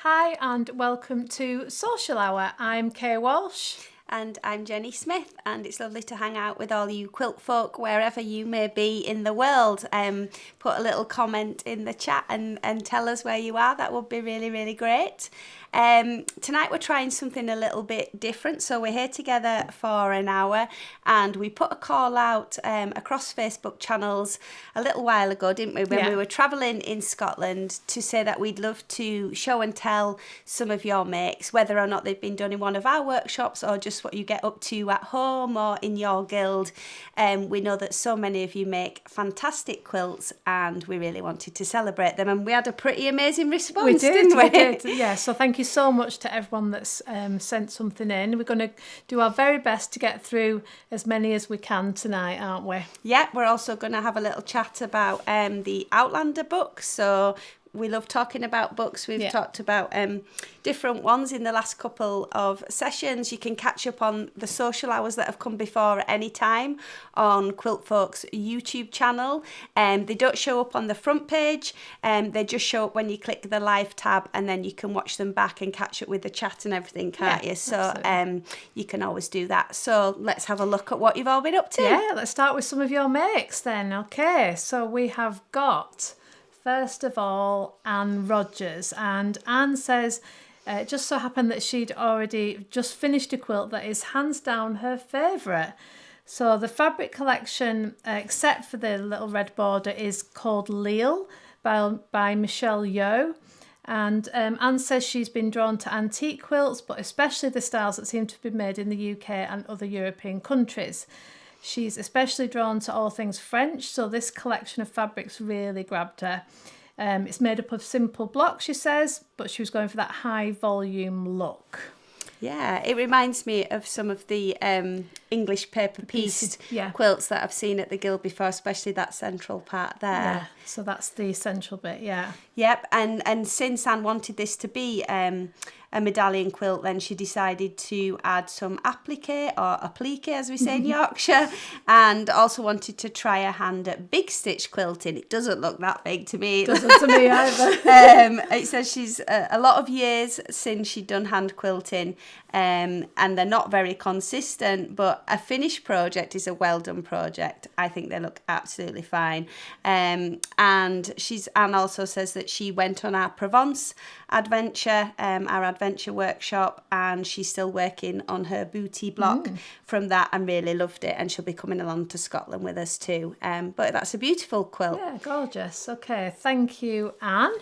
Hi and welcome to Social Hour. I'm Kay Walsh. And I'm Jenny Smith, and it's lovely to hang out with all you quilt folk wherever you may be in the world. Put a little comment in the chat and tell us where you are. That would be really, really great. Tonight we're trying something a little bit different. So we're here together for an hour, and we put a call out across Facebook channels a little while ago, didn't we, when we were travelling in Scotland, to say that we'd love to show and tell some of your makes, whether or not they've been done in one of our workshops or just what you get up to at home or in your guild. We know that so many of you make fantastic quilts, and we really wanted to celebrate them, and we had a pretty amazing response, didn't we? We did, yeah. So thank you so much to everyone that's sent something in. We're going to do our very best to get through as many as we can tonight, aren't we? Yeah, we're also going to have a little chat about the Outlander book. So we love talking about books. We've talked about different ones in the last couple of sessions. You can catch up on the social hours that have come before at any time on Quiltfolk's YouTube channel. They don't show up on the front page. They just show up when you click the live tab, and then you can watch them back and catch up with the chat and everything, can't you? So you can always do that. So let's have a look at what you've all been up to. Yeah, let's start with some of your makes then. Okay, so we have got... First of all, Anne Rogers, and Anne says it just so happened that she'd already just finished a quilt that is hands down her favourite. So the fabric collection, except for the little red border, is called Leal by Michelle Yeoh. And Anne says she's been drawn to antique quilts, but especially the styles that seem to have been made in the UK and other European countries. She's especially drawn to all things French, so this collection of fabrics really grabbed her. It's made up of simple blocks, she says, but she was going for that high volume look. Yeah, it reminds me of some of the English paper pieced quilts that I've seen at the Guild before, especially that central part there. Yeah, so that's the central bit, yeah. Yep, and since Anne wanted this to be a medallion quilt, then she decided to add some applique, or applique as we say in Yorkshire, and also wanted to try her hand at big stitch quilting. It doesn't look that big to me. It doesn't to me either. It says she's a lot of years since she'd done hand quilting, and they're not very consistent, but a finished project is a well done project. I think they look absolutely fine. And Anne also says that she went on our Provence adventure, our adventure workshop, and she's still working on her booty block from that and really loved it, and she'll be coming along to Scotland with us too. But that's a beautiful quilt. Yeah, gorgeous. Okay, thank you, Anne.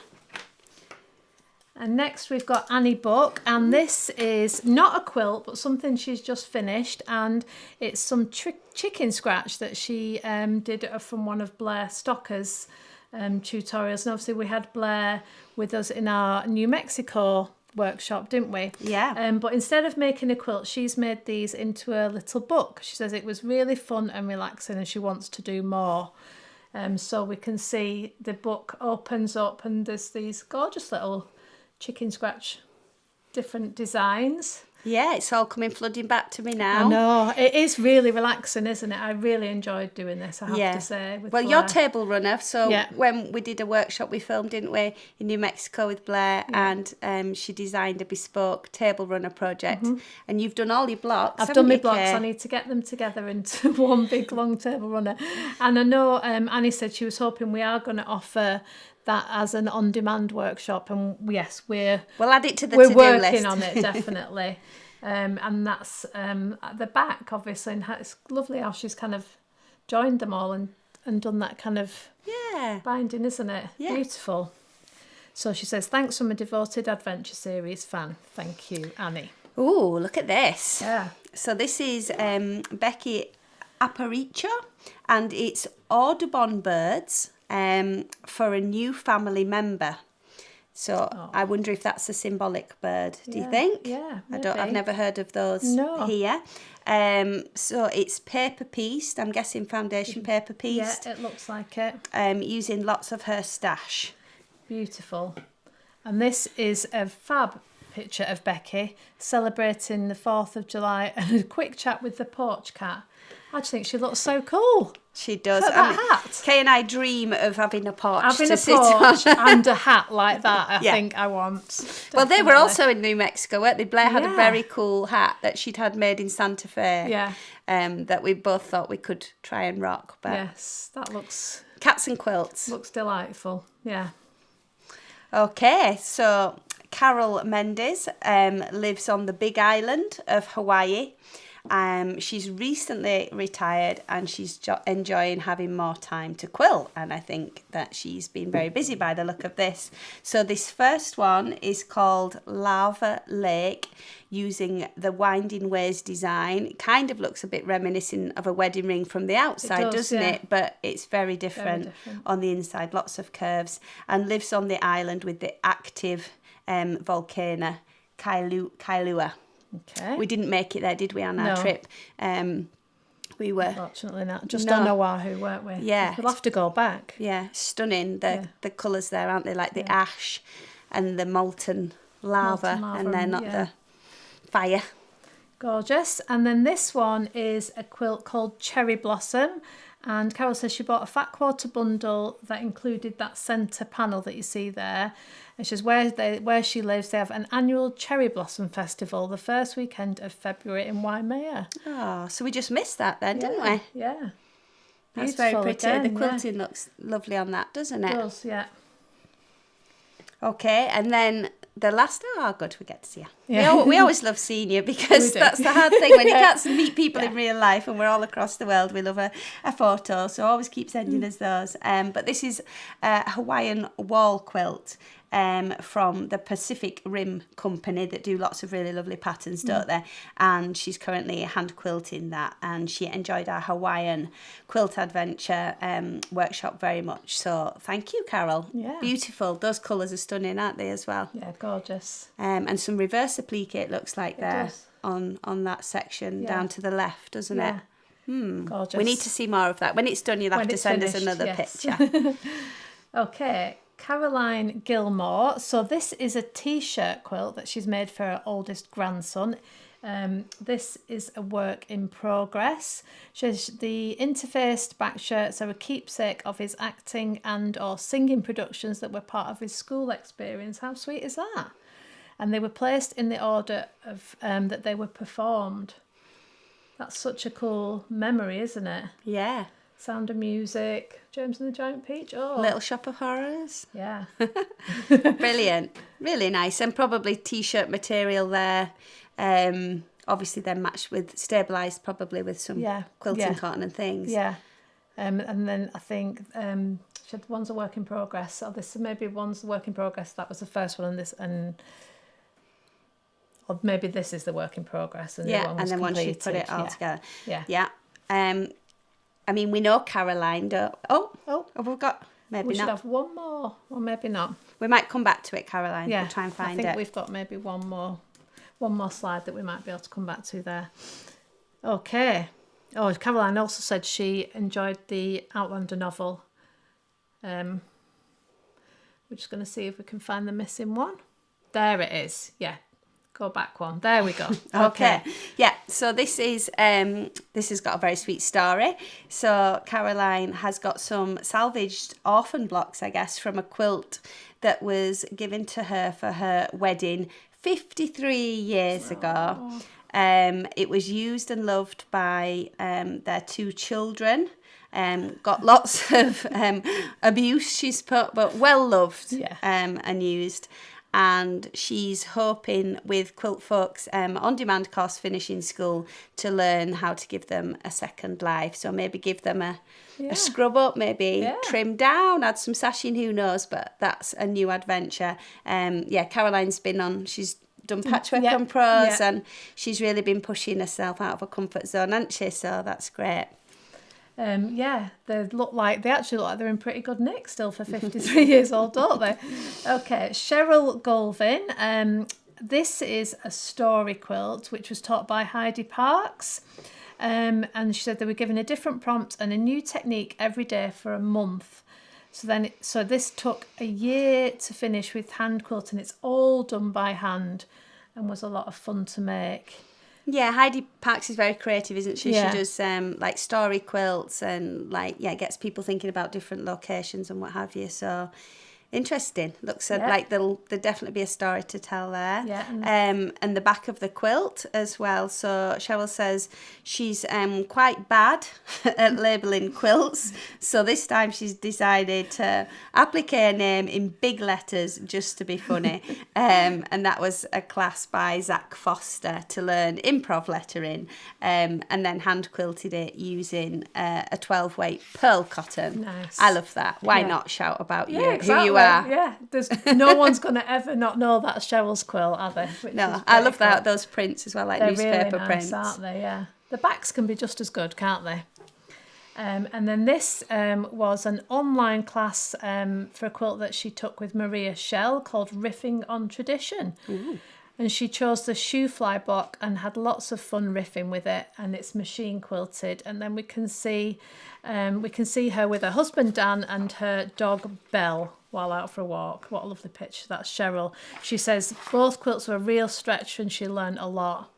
And next we've got Annie Book, and this is not a quilt but something she's just finished, and it's some chicken scratch that she did from one of Blair Stocker's tutorials. And obviously we had Blair with us in our New Mexico workshop, didn't we? Yeah. But instead of making a quilt, she's made these into a little book. She says it was really fun and relaxing, and she wants to do more. So we can see the book opens up, and there's these gorgeous little chicken scratch different designs. Yeah, it's all coming flooding back to me now. I know, it is really relaxing, isn't it? I really enjoyed doing this, I have to say. Well, Blair. you're table runner, so when we did a workshop we filmed, didn't we, in New Mexico with Blair, and she designed a bespoke table runner project, and you've done all your blocks. I've done my blocks. I need to get them together into one big long table runner. And I know Annie said she was hoping we are going to offer that as an on-demand workshop, and yes, we'll add it to the we're to-do working list. on it definitely. And that's at the back, obviously, and it's lovely how she's kind of joined them all and done that kind of binding, isn't it? Yeah. Beautiful. So she says, thanks from a devoted adventure series fan. Thank you, Annie. Ooh, look at this. Yeah. So this is Becky Aparicio, and it's Audubon birds for a new family member. So I wonder if that's a symbolic bird. Do you think? Yeah, maybe. I've never heard of those here. So it's paper pieced. I'm guessing foundation paper pieced. Yeah, it looks like it. Using lots of her stash. Beautiful. And this is a fab picture of Becky celebrating the 4th of July and a quick chat with the porch cat. I just think she looks so cool. She does. Look at that hat. Kay and I dream of having a porch Having to a sit porch on. and a hat like that, I Yeah. think I want. Well, they were Definitely. also in New Mexico, weren't they? Blair had a Yeah. very cool hat that she'd had made in Santa Fe. Yeah. That we both thought we could try and rock. But Yes, that looks cats and quilts. delightful. Yeah. Okay, so Carol Mendes lives on the Big Island of Hawaii. She's recently retired and she's enjoying having more time to quilt, and I think that she's been very busy by the look of this. So this first one is called Lava Lake, using the Winding Ways design. It kind of looks a bit reminiscent of a wedding ring from the outside, doesn't yeah. it? But it's very different on the inside, lots of curves, and lives on the island with the active volcano Kailua. Okay. We didn't make it there, did we, on our No. trip? We were. Unfortunately not. Just No. on Oahu, weren't we? Yeah. We'll have to go back. Yeah, stunning. The colours there, aren't they? Like the ash and the molten lava, and then not the fire. Gorgeous. And then this one is a quilt called Cherry Blossom. And Carol says she bought a fat quarter bundle that included that centre panel that you see there. And she says where she lives, they have an annual Cherry Blossom Festival the first weekend of February in Waimea. Oh, so we just missed that then, didn't we? Yeah. That's very Beautiful pretty. again, The quilting looks lovely on that, doesn't it? It does, yeah. Okay, and then the last, oh good, we get to see you. Yeah. We always love seeing you because We do. that's the hard thing when you can't meet people in real life, and we're all across the world. We love a photo, so always keep sending us those. But this is a Hawaiian wall quilt from the Pacific Rim Company that do lots of really lovely patterns, don't they? And she's currently hand quilting that, and she enjoyed our Hawaiian quilt adventure workshop very much. So thank you, Carol. Yeah. Beautiful. Those colours are stunning, aren't they, as well? Yeah, gorgeous. And some reverse applique, it looks like there does. on that section Yeah. down to the left, doesn't it? Gorgeous. We need to see more of that. When it's done, you'll have When to it's send us finished, another yes. picture. Okay, Caroline Gilmore. So this is a t-shirt quilt that she's made for her oldest grandson. This is a work in progress. The interfaced back shirts are a keepsake of his acting and or singing productions that were part of his school experience. How sweet is that? And they were placed in the order of that they were performed. That's such a cool memory, isn't it? Yeah. Sound of Music, James and the Giant Peach. Oh, Little Shop of Horrors. yeah. Brilliant. Really nice. And probably t-shirt material there. Obviously then matched with, stabilised probably with some quilting cotton and things. Yeah. And then I think she had one's a work in progress. So this maybe one's a work in progress. That was the first one, or maybe this is the work in progress. And the one was and then once you put it all together. Yeah. I mean, we know Caroline. We've got maybe we not. should have one more, or maybe not. We might come back to it, Caroline. Yeah, We'll try and find I think it. we've got maybe one more slide that we might be able to come back to there. Okay. Oh, Caroline also said she enjoyed the Outlander novel. We're just going to see if we can find the missing one. There it is. Yeah. Go back one. There we go. Okay. Yeah. So this has got a very sweet story. So Caroline has got some salvaged orphan blocks, I guess, from a quilt that was given to her for her wedding 53 years ago. It was used and loved by their two children. Got lots of abuse, she's put, but well loved and used. And she's hoping with Quiltfolk's on-demand course finishing school to learn how to give them a second life. So maybe give them a scrub up, maybe trim down, add some sashing, who knows, but that's a new adventure. Caroline's been on, she's done patchwork on pros and she's really been pushing herself out of her comfort zone, hasn't she? So that's great. they actually look like they're in pretty good nick still for 53 years old, don't they? Okay, Cheryl Golvin. This is a story quilt which was taught by Heidi Parks. And she said they were given a different prompt and a new technique every day for a month. So this took a year to finish with hand quilting. It's all done by hand and was a lot of fun to make. Yeah, Heidi Parks is very creative, isn't she? Yeah. She does like story quilts and gets people thinking about different locations and what have you. So interesting. Looks like there'll definitely be a story to tell there. Yeah. And the back of the quilt as well. So Cheryl says she's quite bad at labelling quilts. So this time she's decided to applique her name in big letters just to be funny. And that was a class by Zach Foster to learn improv lettering. And then hand quilted it using a 12-weight pearl cotton. Nice. I love that. Why not shout about Yeah, exactly. who you are? Yeah, there's no one's going to ever not know that's Cheryl's quilt, are they? No, I love those prints as well, like They're newspaper really prints. nice, aren't they? Yeah. The backs can be just as good, can't they? And then this was an online class for a quilt that she took with Maria Schell called Riffing on Tradition. Ooh. And she chose the shoe fly block and had lots of fun riffing with it, and it's machine quilted. And then we can see her with her husband Dan and her dog Belle while out for a walk. What a lovely picture. That's Cheryl. She says both quilts were a real stretch and she learned a lot.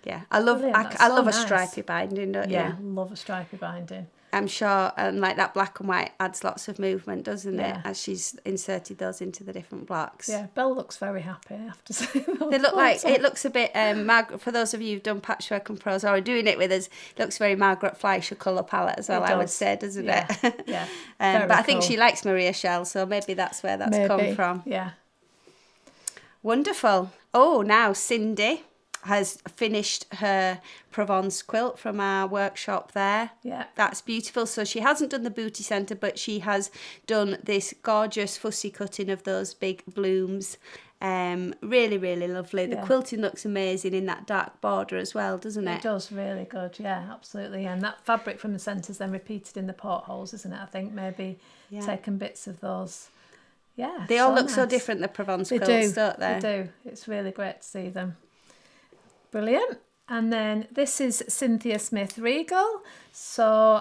Yeah, I love a stripy binding, don't you? Yeah, love a stripy binding. I'm sure, and like that black and white adds lots of movement, doesn't it? As she's inserted those into the different blocks. Yeah, Belle looks very happy, I have to say. It looks a bit, for those of you who've done patchwork and pros or are doing it with us, it looks very Margaret Fleischer colour palette as well, I would say, doesn't it? Yeah. But I think she likes Maria Schell, so maybe that's where that's come from. Yeah. Wonderful. Oh, now Cindy has finished her Provence quilt from our workshop there. Yeah. That's beautiful. So she hasn't done the booty centre, but she has done this gorgeous fussy cutting of those big blooms. Really, really lovely. The quilting looks amazing in that dark border as well, doesn't it? It does, really good. Yeah, absolutely. And that fabric from the centre's then repeated in the portholes, isn't it? I think maybe taken bits of those. Yeah. They all look so different, the Provence quilts, don't they? They do. It's really great to see them. Brilliant. And then this is Cynthia Smith Regal. So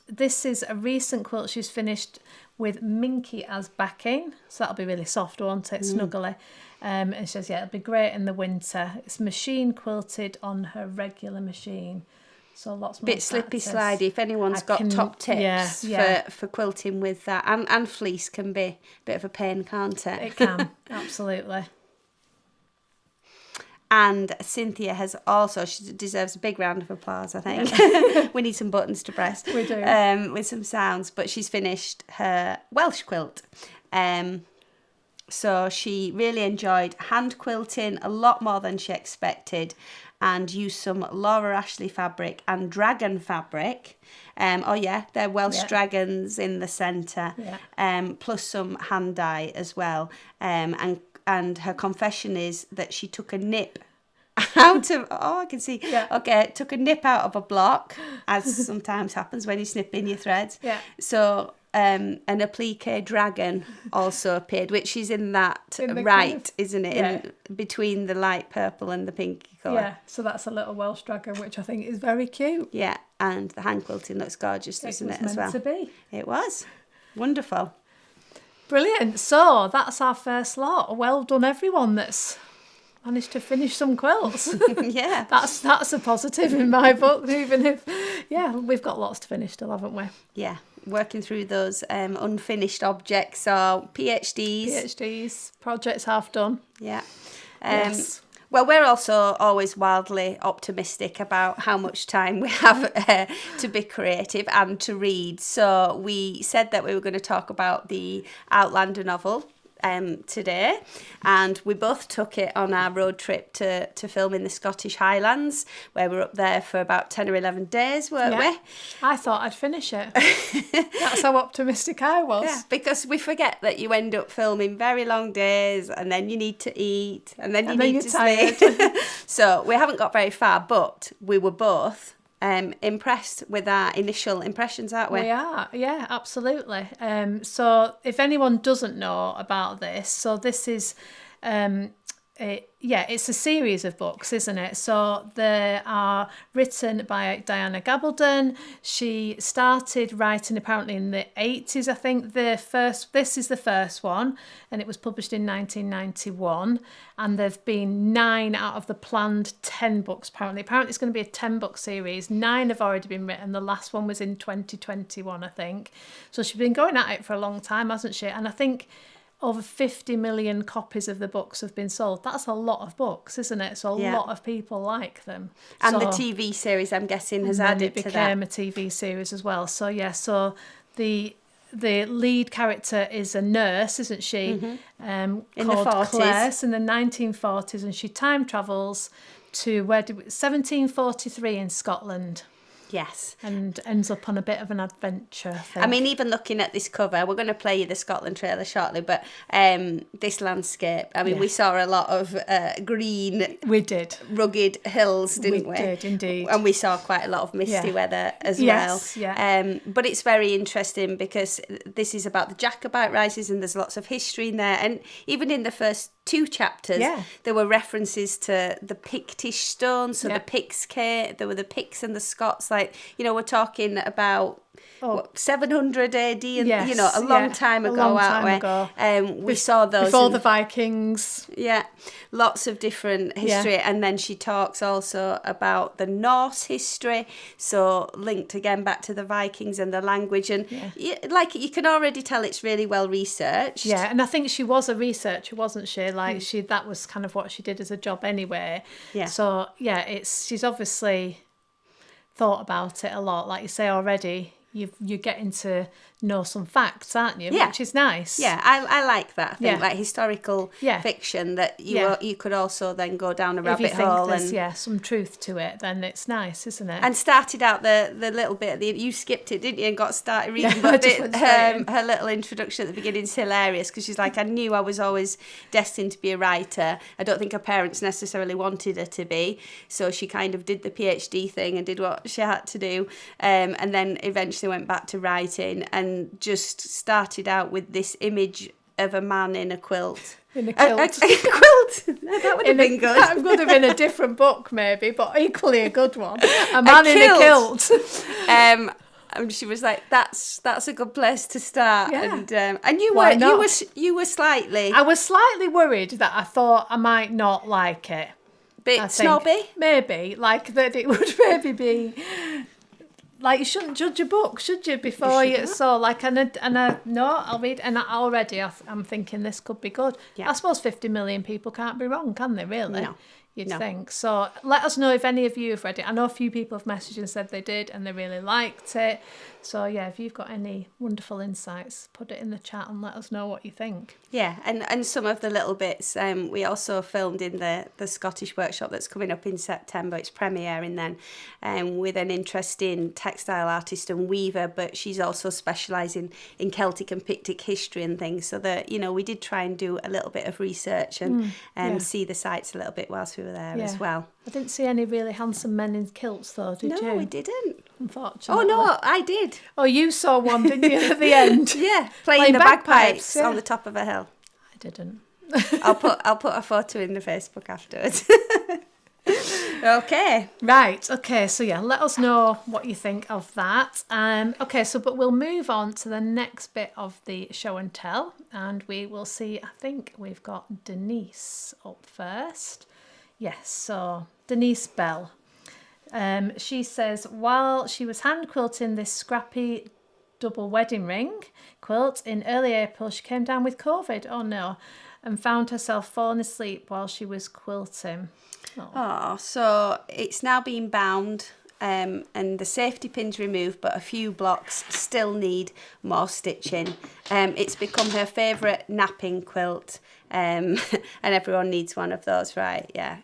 this is a recent quilt she's finished with Minky as backing. So that'll be really soft, won't it? Snuggly. And she says, it'll be great in the winter. It's machine quilted on her regular machine. So lots more bit slippy slidey. If anyone's got top tips for quilting with that. And fleece can be a bit of a pain, can't it? It can, absolutely. And Cynthia has also, she deserves a big round of applause, I think. We need some buttons to press. We do. With some sounds. But she's finished her Welsh quilt. So she really enjoyed hand quilting a lot more than she expected, and used some Laura Ashley fabric and dragon fabric. They're Welsh dragons in the centre. Plus some hand dye as well. And her confession is that she took a nip out of, took a nip out of a block, as sometimes happens when you snip in your threads. Yeah. So an applique dragon also appeared, which is in that isn't it? Yeah. In between the light purple and the pinky colour. Yeah, so that's a little Welsh dragon, which I think is very cute. Yeah, and the hand quilting looks gorgeous, doesn't it, as well? It was meant to be. It was. Wonderful. Brilliant. So that's our first lot. Well done, everyone that's managed to finish some quilts. Yeah. That's a positive in my book, even if, we've got lots to finish still, haven't we? Yeah. Working through those unfinished objects or PhDs, projects half done. Yeah. Yes. Well, we're also always wildly optimistic about how much time we have to be creative and to read. So we said that we were going to talk about the Outlander novel today, and we both took it on our road trip to film in the Scottish Highlands, where we were up there for about 10 or 11 days, weren't we? I thought I'd finish it. That's how optimistic I was. Yeah, because we forget that you end up filming very long days, and then you need to eat, and then you need to sleep. So we haven't got very far, but we were both impressed with our initial impressions, aren't we? We are, yeah, absolutely. So if anyone doesn't know about this, so this is it's a series of books, isn't it? So they are written by Diana Gabaldon. She started writing apparently in the 80s, I think. This is the first one, and it was published in 1991. And there've been 9 out of the planned 10 books, apparently. Apparently it's going to be a 10-book series. 9 have already been written. The last one was in 2021, I think. So she's been going at it for a long time, hasn't she? And I think over 50 million copies of the books have been sold. That's a lot of books, isn't it? So a lot of people like them. And the TV series, I'm guessing, has added to that. It became a TV series as well. So so the lead character is a nurse, isn't she? In the called 40s. Claire, in the 1940s, and she time travels to 1743 in Scotland. Yes. And ends up on a bit of an adventure, I think. I mean, even looking at this cover, we're going to play you the Scotland trailer shortly, but this landscape, I mean, we saw a lot of green... We did. Rugged hills, didn't we? We did, indeed. And we saw quite a lot of misty weather as well. Yeah. But it's very interesting because this is about the Jacobite rises and there's lots of history in there. And even in the first 2 chapters, there were references to the Pictish stones, so the Picts, there were the Picts and the Scots, like, we're talking about 700 AD, and a long time ago, aren't we? We saw those before the Vikings. Yeah, lots of different history, and then she talks also about the Norse history, so linked again back to the Vikings and the language, and you can already tell it's really well researched. Yeah, and I think she was a researcher, wasn't she? Like that was kind of what she did as a job anyway. Yeah. So she's obviously thought about it a lot, like you say already. You're getting to know some facts, aren't you? Yeah. Which is nice. Yeah, I like that. I think like historical fiction that you could also then go down a rabbit hole. If you think there's some truth to it, then it's nice, isn't it? And started out the little bit, you skipped it, didn't you, and got started reading. But her little introduction at the beginning is hilarious because she's like, I knew I was always destined to be a writer. I don't think her parents necessarily wanted her to be. So she kind of did the PhD thing and did what she had to do. And then eventually went back to writing and just started out with this image of a man in a quilt. In a kilt. A quilt. That would have been good. That would have been a different book maybe, but equally a good one. A man in a kilt. And she was like, "That's a good place to start." Yeah. And you were slightly. I was slightly worried that I thought I might not like it. Bit snobby, maybe, like that it would maybe be. Like, you shouldn't judge a book, should you, before you... So, like, I'll read... And already I'm thinking this could be good. Yeah. I suppose 50 million people can't be wrong, can they, really? No. You'd think. So, let us know if any of you have read it. I know a few people have messaged and said they did and they really liked it. So, if you've got any wonderful insights, put it in the chat and let us know what you think. Yeah, and some of the little bits we also filmed in the Scottish workshop that's coming up in September. It's premiering then with an interesting textile artist and weaver, but she's also specialising in Celtic and Pictic history and things. So that, we did try and do a little bit of research and see the sites a little bit whilst we were there as well. I didn't see any really handsome men in kilts though, did you? No, we didn't. Unfortunately. Oh no, I did. Oh, you saw one, didn't you, at the end? Yeah, playing the bagpipes on the top of a hill. I didn't. I'll put a photo in the Facebook afterwards. Okay. Right. Okay. So let us know what you think of that. But we'll move on to the next bit of the show and tell, and we will see. I think we've got Denise up first. Yes. So Denise Bell. She says, while she was hand quilting this scrappy double wedding ring quilt in early April, she came down with COVID. Oh no. And found herself falling asleep while she was quilting. Oh, so it's now been bound and the safety pins removed, but a few blocks still need more stitching. It's become her favourite napping quilt, and everyone needs one of those, right? Yeah.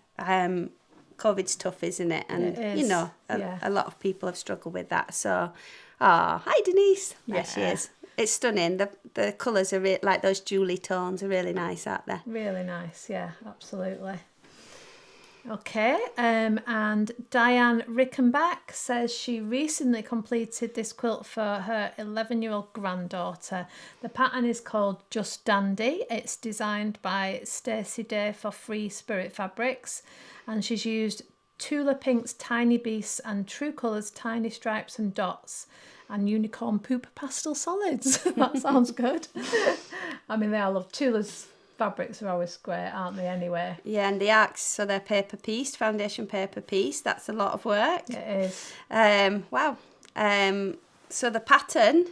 COVID's tough, isn't it? And, it is. A lot of people have struggled with that. So, hi, Denise. There she is. It's stunning. The colours are like those Julie tones are really nice, aren't they? Really nice, yeah, absolutely. Okay, and Diane Rickenback says she recently completed this quilt for her 11-year-old granddaughter. The pattern is called Just Dandy. It's designed by Stacey Day for Free Spirit Fabrics, and she's used Tula Pink's Tiny Beasts and True Colours Tiny Stripes and Dots and Unicorn Poop Pastel Solids. That sounds good. I mean, I love Tula's fabrics are always great, aren't they, anyway? Yeah, and the arcs, so they're paper pieced, foundation paper piece. That's a lot of work. It is. Wow. So the pattern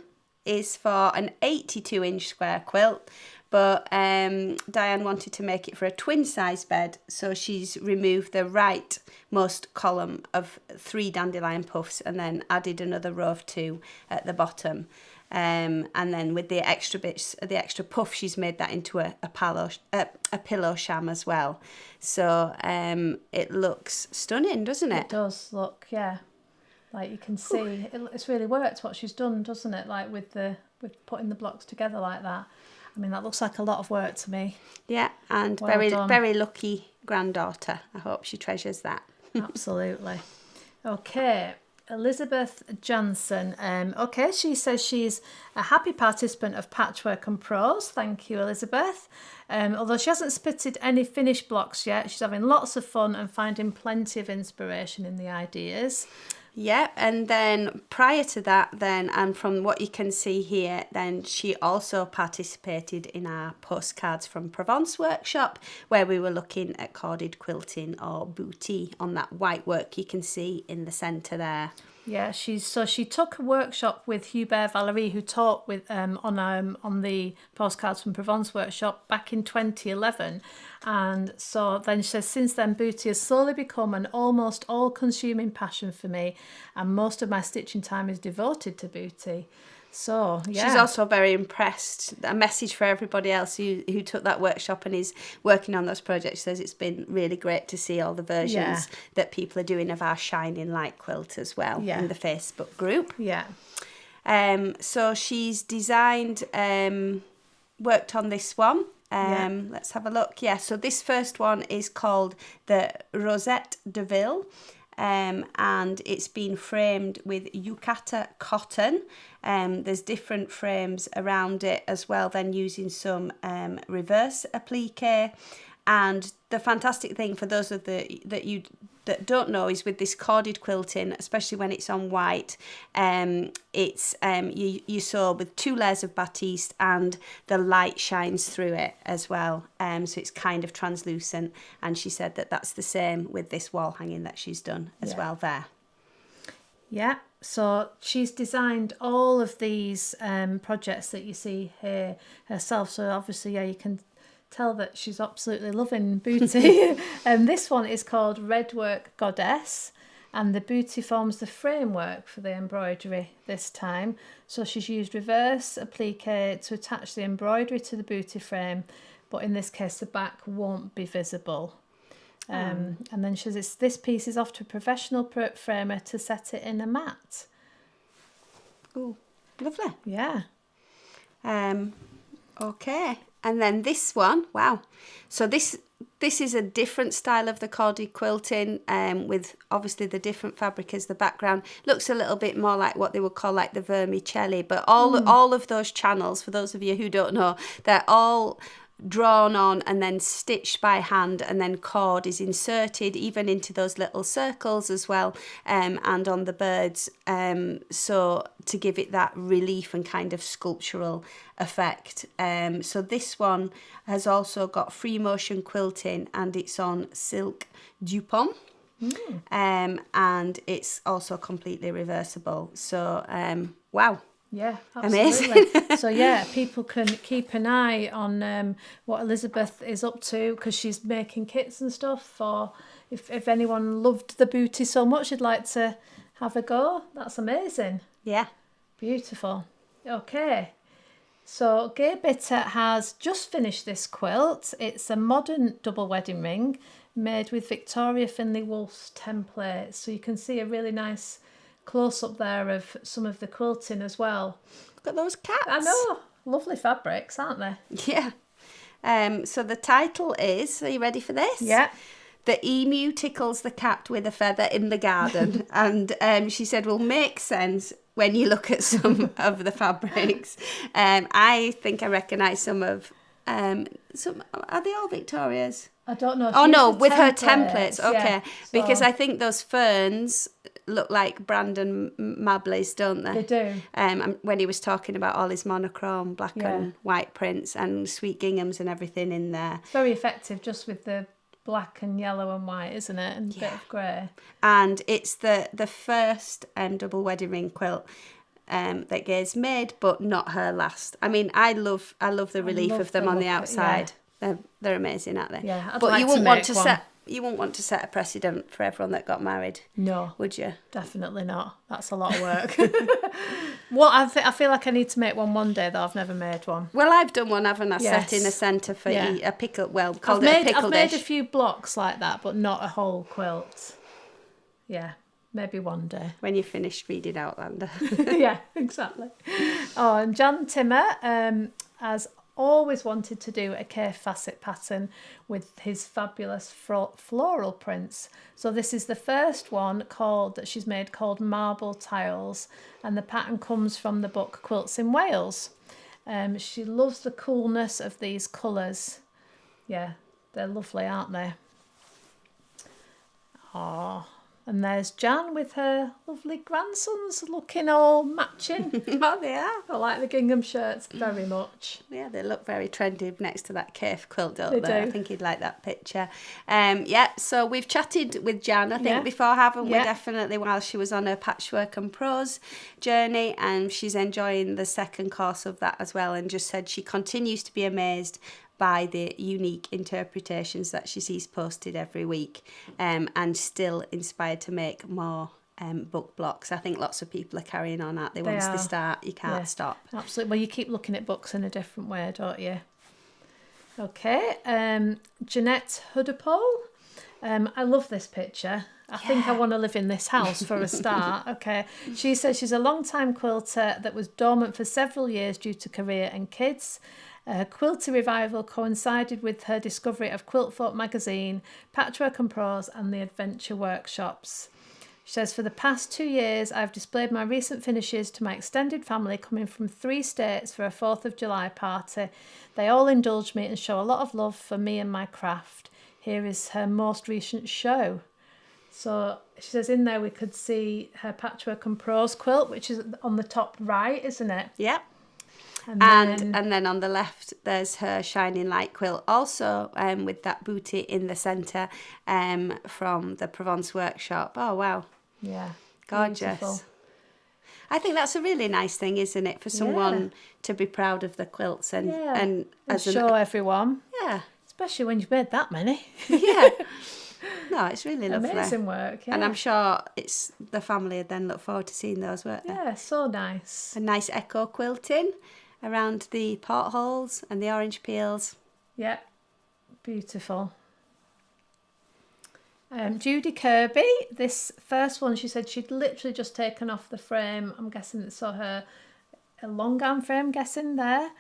is for an 82-inch square quilt, but Diane wanted to make it for a twin-size bed, so she's removed the rightmost column of 3 dandelion puffs and then added another row of 2 at the bottom. And then with the extra bits, the extra puff, she's made that into a pillow sham as well. So it looks stunning, doesn't it? It does look, yeah. Like you can see, it's really worked what she's done, doesn't it? Like with putting the blocks together like that. I mean, that looks like a lot of work to me. Yeah, and Well done. very lucky granddaughter. I hope she treasures that. Absolutely. Okay. Elizabeth Jansen. Okay, she says she's a happy participant of Patchwork and Prose. Thank you, Elizabeth. Although she hasn't spitted any finished blocks yet, she's having lots of fun and finding plenty of inspiration in the ideas. Yeah, and then prior to that then, and from what you can see here, then she also participated in our Postcards from Provence workshop, where we were looking at corded quilting or booty on that white work you can see in the centre there. Yeah, she took a workshop with Hubert Valerie, who taught with on the Postcards from Provence workshop back in 2011, and so then she says since then booty has slowly become an almost all-consuming passion for me, and most of my stitching time is devoted to booty. So, yeah. She's also very impressed. A message for everybody else who took that workshop and is working on those projects, says it's been really great to see all the versions that people are doing of our Shining Light quilt as well in the Facebook group. Yeah. So she's designed, worked on this one. Let's have a look. Yeah, so this first one is called the Rosette de Ville. And it's been framed with yukata cotton. There's different frames around it as well, then using some reverse applique. And the fantastic thing for those of that don't know is with this corded quilting, especially when it's on white, it's you sew with 2 layers of batiste and the light shines through it as well. So it's kind of translucent, and she said that that's the same with this wall hanging that she's done as well there. Yeah, so she's designed all of these projects that you see here herself. So obviously, you can tell that she's absolutely loving booty. This one is called Redwork Goddess, and the booty forms the framework for the embroidery this time. So she's used reverse applique to attach the embroidery to the booty frame, but in this case the back won't be visible. And then she says this piece is off to a professional framer to set it in a mat. Oh, lovely. Yeah. Okay. And then this one, wow. So this is a different style of the corded quilting, with obviously the different fabric as the background. Looks a little bit more like what they would call like the vermicelli, but all of those channels, for those of you who don't know, they're all drawn on and then stitched by hand, and then cord is inserted even into those little circles as well, and on the birds, so to give it that relief and kind of sculptural effect. So this one has also got free motion quilting, and it's on silk Dupont. And it's also completely reversible. So wow. Yeah, absolutely. Amazing. So yeah, people can keep an eye on what Elizabeth is up to, because she's making kits and stuff. Or if anyone loved the booty so much, you'd like to have a go. That's amazing. Yeah. Beautiful. Okay. So Gay Bitter has just finished this quilt. It's a modern double wedding ring made with Victoria Finlay Wolfe's templates. So you can see a really nice close-up there of some of the quilting as well. Look at those cats. I know. Lovely fabrics, aren't they? Yeah. So the title is, are you ready for this? Yeah. The emu tickles the cat with a feather in the garden. And she said, will make sense when you look at some of the fabrics. I think I recognise some of, are they all Victoria's? I don't know. Oh She no, used the with her templates. Okay, yeah, because so I think those ferns look like Brandon Mabley's, don't they? they do. When he was talking about all his monochrome black Yeah. and white prints and sweet ginghams and everything in there. It's very effective just with the black and yellow and white, isn't it? And a bit of grey. And it's the first double wedding ring quilt that Gay's made, but not her last. I mean, I love the relief love of them the on the look, outside. They're amazing, aren't they? Yeah, I'd but like you to wouldn't want make to one. wouldn't want to set a precedent for everyone that got married, No, would you? definitely not. That's a lot of work. Well, I feel like I need to make one day, though. I've never made one. Well, I've done one, haven't I? Yes. Set in a centre for Yeah. a pickle. Well, called I've it made, a pickle I've made dish. a few blocks like that, but not a whole quilt. Yeah, maybe one day. When you finished reading Outlander. Yeah, exactly. Oh, and Jan Timmer has always wanted to do a cave facet pattern with his fabulous floral prints. So this is the first one that she's made called Marble Tiles, and the pattern comes from the book Quilts in Wales. She loves the coolness of these colours. Yeah, they're lovely, aren't they? Oh, and there's Jan with her lovely grandsons looking all matching. Oh, they are. I like the gingham shirts very much. Yeah, they look very trendy next to that cave quilt, don't They they? do. I think he'd like that picture. Yeah, so we've chatted with Jan, I think, Yeah. before, haven't we? Yeah. Definitely, while she was on her patchwork and prose journey, and she's enjoying the second course of that as well, and just said she continues to be amazed by the unique interpretations that she sees posted every week, and still inspired to make more book blocks. I think lots of people are carrying on, aren't they? Once they are. start, you can't Yeah. stop. Absolutely. Well, you keep looking at books in a different way, don't you? Okay. Jeanette Huddapole. I love this picture. I think I want to live in this house for a start. Okay. She says she's a long-time quilter that was dormant for several years due to career and kids. Quilty revival coincided with her discovery of Quiltfolk magazine, Patchwork and Prose, and the adventure workshops. She says, for the past 2 years, I've displayed my recent finishes to my extended family coming from 3 states for a 4th of July party. They all indulge me and show a lot of love for me and my craft. Here is her most recent show. So she says in there we could see her Patchwork and Prose quilt, which is on the top right, isn't it? Yep. And And then on the left, there's her Shining Light quilt, also with that booty in the centre from the Provence workshop. Oh, wow. yeah, Gorgeous. beautiful. I think that's a really nice thing, isn't it, for someone to be proud of the quilts and as show everyone, yeah, especially when you've made that many. yeah. No, it's really lovely. Amazing work, yeah. And I'm sure it's the family would then look forward to seeing those, won't they? Yeah, so nice. A nice echo quilting around the portholes and the orange peels. Yeah, beautiful. Judy Kirby, this first one, she said she'd literally just taken off the frame. I'm guessing it saw her a long gown frame, guessing there.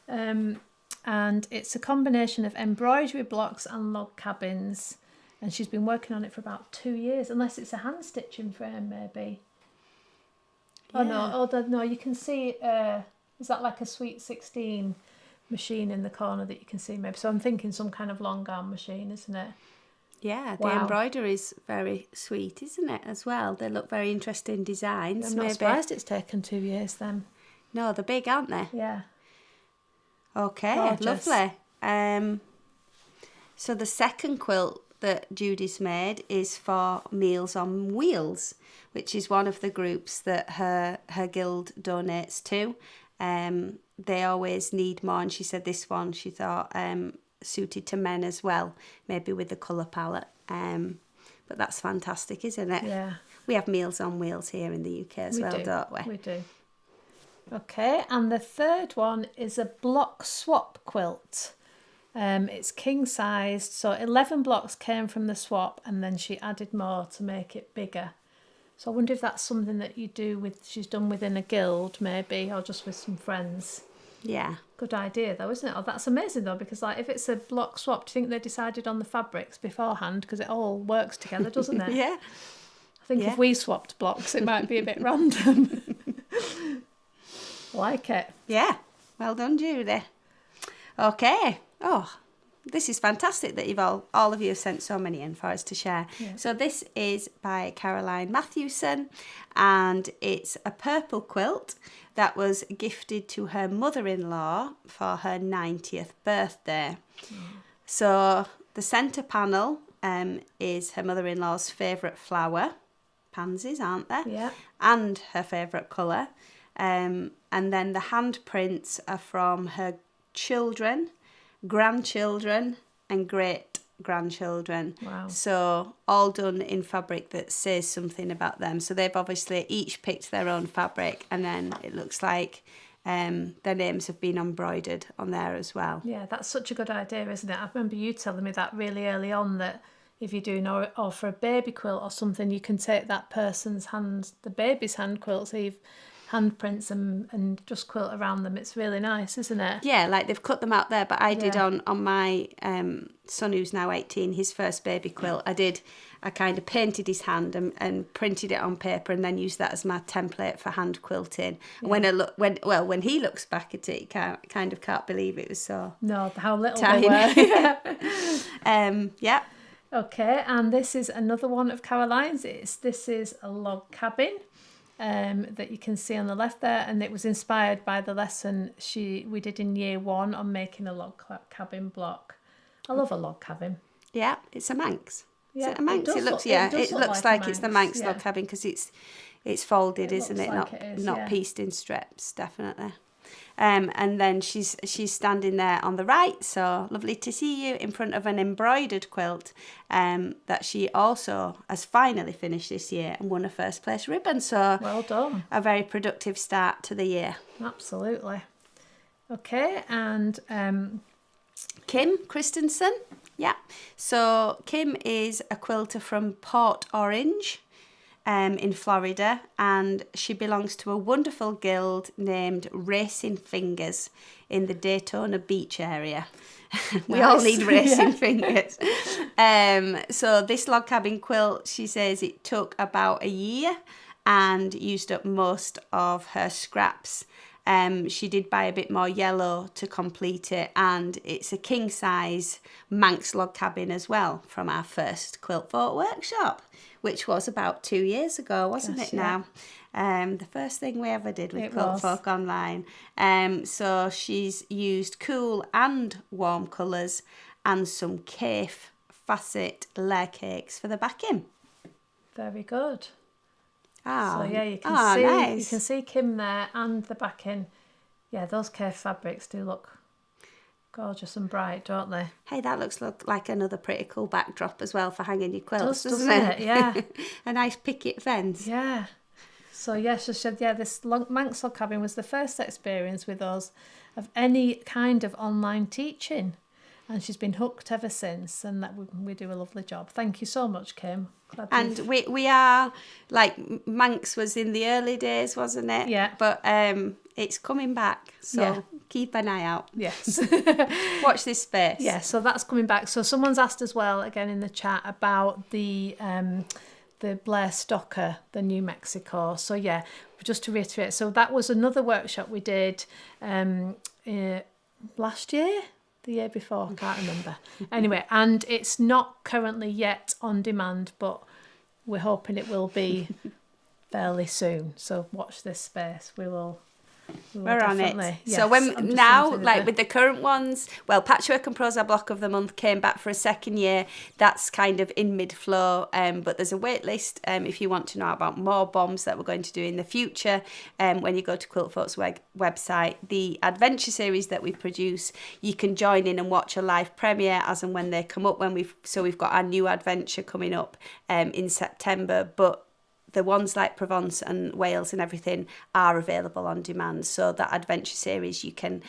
And it's a combination of embroidery blocks and log cabins. And she's been working on it for about 2 years, unless it's a hand stitching frame, maybe. Yeah. No, you can see, is that like a Sweet 16 machine in the corner that you can see maybe? So I'm thinking some kind of long arm machine, isn't it? Yeah, the Wow. embroidery is very sweet, isn't it, as well? They look very interesting designs. I'm not surprised it's taken 2 years then. No, they're big, aren't they? Yeah. Okay, Gorgeous. lovely. So the second quilt that Judy's made is for Meals on Wheels, which is one of the groups that her guild donates to. They always need more, and she said this one she thought suited to men as well, maybe with the colour palette. But that's fantastic, isn't it? Yeah. We have Meals on Wheels here in the UK as well, don't we? We do. Okay, and the third one is a block swap quilt. It's king sized, so 11 blocks came from the swap, and then she added more to make it bigger. So I wonder if that's something that she's done within a guild maybe, or just with some friends. Yeah. Good idea though, isn't it? Oh, that's amazing though, because like if it's a block swap, do you think they decided on the fabrics beforehand? Because it all works together, doesn't it? Yeah. I think if we swapped blocks, it might be a bit random. Like it. Yeah. Well done, Judy. Okay. Oh, this is fantastic that you've all of you have sent so many in for us to share. Yeah. So this is by Caroline Matthewson, and it's a purple quilt that was gifted to her mother-in-law for her 90th birthday. So the centre panel is her mother-in-law's favourite flower, pansies, aren't they? Yeah. And her favourite colour. And then the handprints are from her children, grandchildren and great-grandchildren. Wow. So all done in fabric that says something about them. So they've obviously each picked their own fabric, and then it looks like their names have been embroidered on there as well. Yeah, that's such a good idea, isn't it? I remember you telling me that really early on, that if you're doing or for a baby quilt or something, you can take that person's hands, the baby's hand quilts, handprints and just quilt around them. It's really nice, isn't it? Yeah, like they've cut them out there, but I did on my son who's now 18, his first baby quilt. I kind of painted his hand and printed it on paper, and then used that as my template for hand quilting. Yeah. When he looks back at it, he kind of can't believe it was so. No, how little tiny. They were. Yeah. Okay, and this is another one of Caroline's. This is a log cabin. That you can see on the left there, and it was inspired by the lesson we did in year 1 on making a log cabin block. I love a log cabin. Yeah, it's a Manx. Yeah, is it a Manx? It looks like it's the Manx log cabin, because it's folded, isn't it? Not pieced in strips, definitely. And then she's standing there on the right, so lovely to see you, in front of an embroidered quilt that she also has finally finished this year and won a first place ribbon. So well done. A very productive start to the year. Absolutely. Okay, and Kim Christensen. Yeah. So Kim is a quilter from Port Orange in Florida, and she belongs to a wonderful guild named Racing Fingers in the Daytona Beach area. We all need racing fingers. So this log cabin quilt, she says it took about a year and used up most of her scraps. She did buy a bit more yellow to complete it, and it's a king size Manx log cabin as well from our first Quiltfolk workshop, which was about 2 years ago, wasn't it now? The first thing we ever did with Quiltfolk online. So she's used cool and warm colours and some Kaif facet layer cakes for the backing. Very good. Oh, so yeah, you can see Kim there and the backing. Yeah, those Kaif fabrics do look gorgeous and bright, don't they? Hey, that looks like another pretty cool backdrop as well for hanging your quilts, doesn't it? Yeah. A nice picket fence. Yeah. So yeah, she said, this Manx log cabin was the first experience with us of any kind of online teaching, and she's been hooked ever since, and that we do a lovely job. Thank you so much, Kim. And we are, like, Manx was in the early days, wasn't it? Yeah. But it's coming back, so keep an eye out. Yes. Watch this space. Yeah, so that's coming back. So someone's asked as well, again in the chat, about the Blair Stocker, the New Mexico. So yeah, just to reiterate, so that was another workshop we did last year, the year before, I can't remember. Anyway, and it's not currently yet on demand, but we're hoping it will be fairly soon. So watch this space. We're on it. Yes, so with the current ones, well, Patchwork and Prose, our block of the month, came back for a second year. That's kind of in mid-flow, but there's a wait list if you want to know about more bombs that we're going to do in the future. When you go to Quiltfolk's website, the adventure series that we produce, you can join in and watch a live premiere as and when they come up. We've got our new adventure coming up in September, but the ones like Provence and Wales and everything are available on demand. So that adventure series you can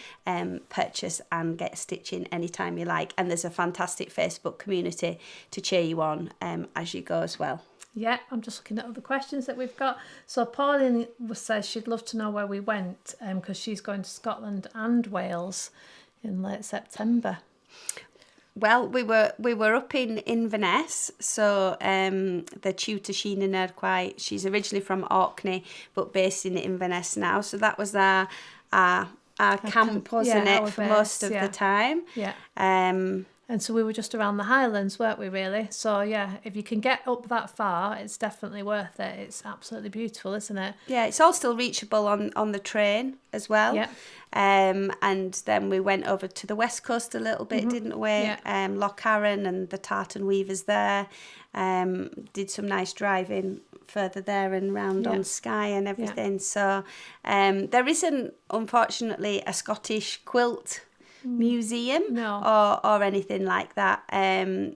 purchase and get stitching anytime you like. And there's a fantastic Facebook community to cheer you on as you go as well. Yeah, I'm just looking at other questions that we've got. So Pauline says she'd love to know where we went because she's going to Scotland and Wales in late September. Well, we were up in Inverness, so the tutor Sheena Nerdquite, she's originally from Orkney, but based in Inverness now. So that was our camp, wasn't it, for most of the time? Yeah. And so we were just around the Highlands, weren't we, really? So, yeah, if you can get up that far, it's definitely worth it. It's absolutely beautiful, isn't it? Yeah, it's all still reachable on the train as well. Yeah. And then we went over to the west coast a little bit, didn't we? Yeah. Loch Arran and the Tartan Weavers there. Did some nice driving further there and round on Skye and everything. So there isn't, unfortunately, a Scottish quilt museum or anything like that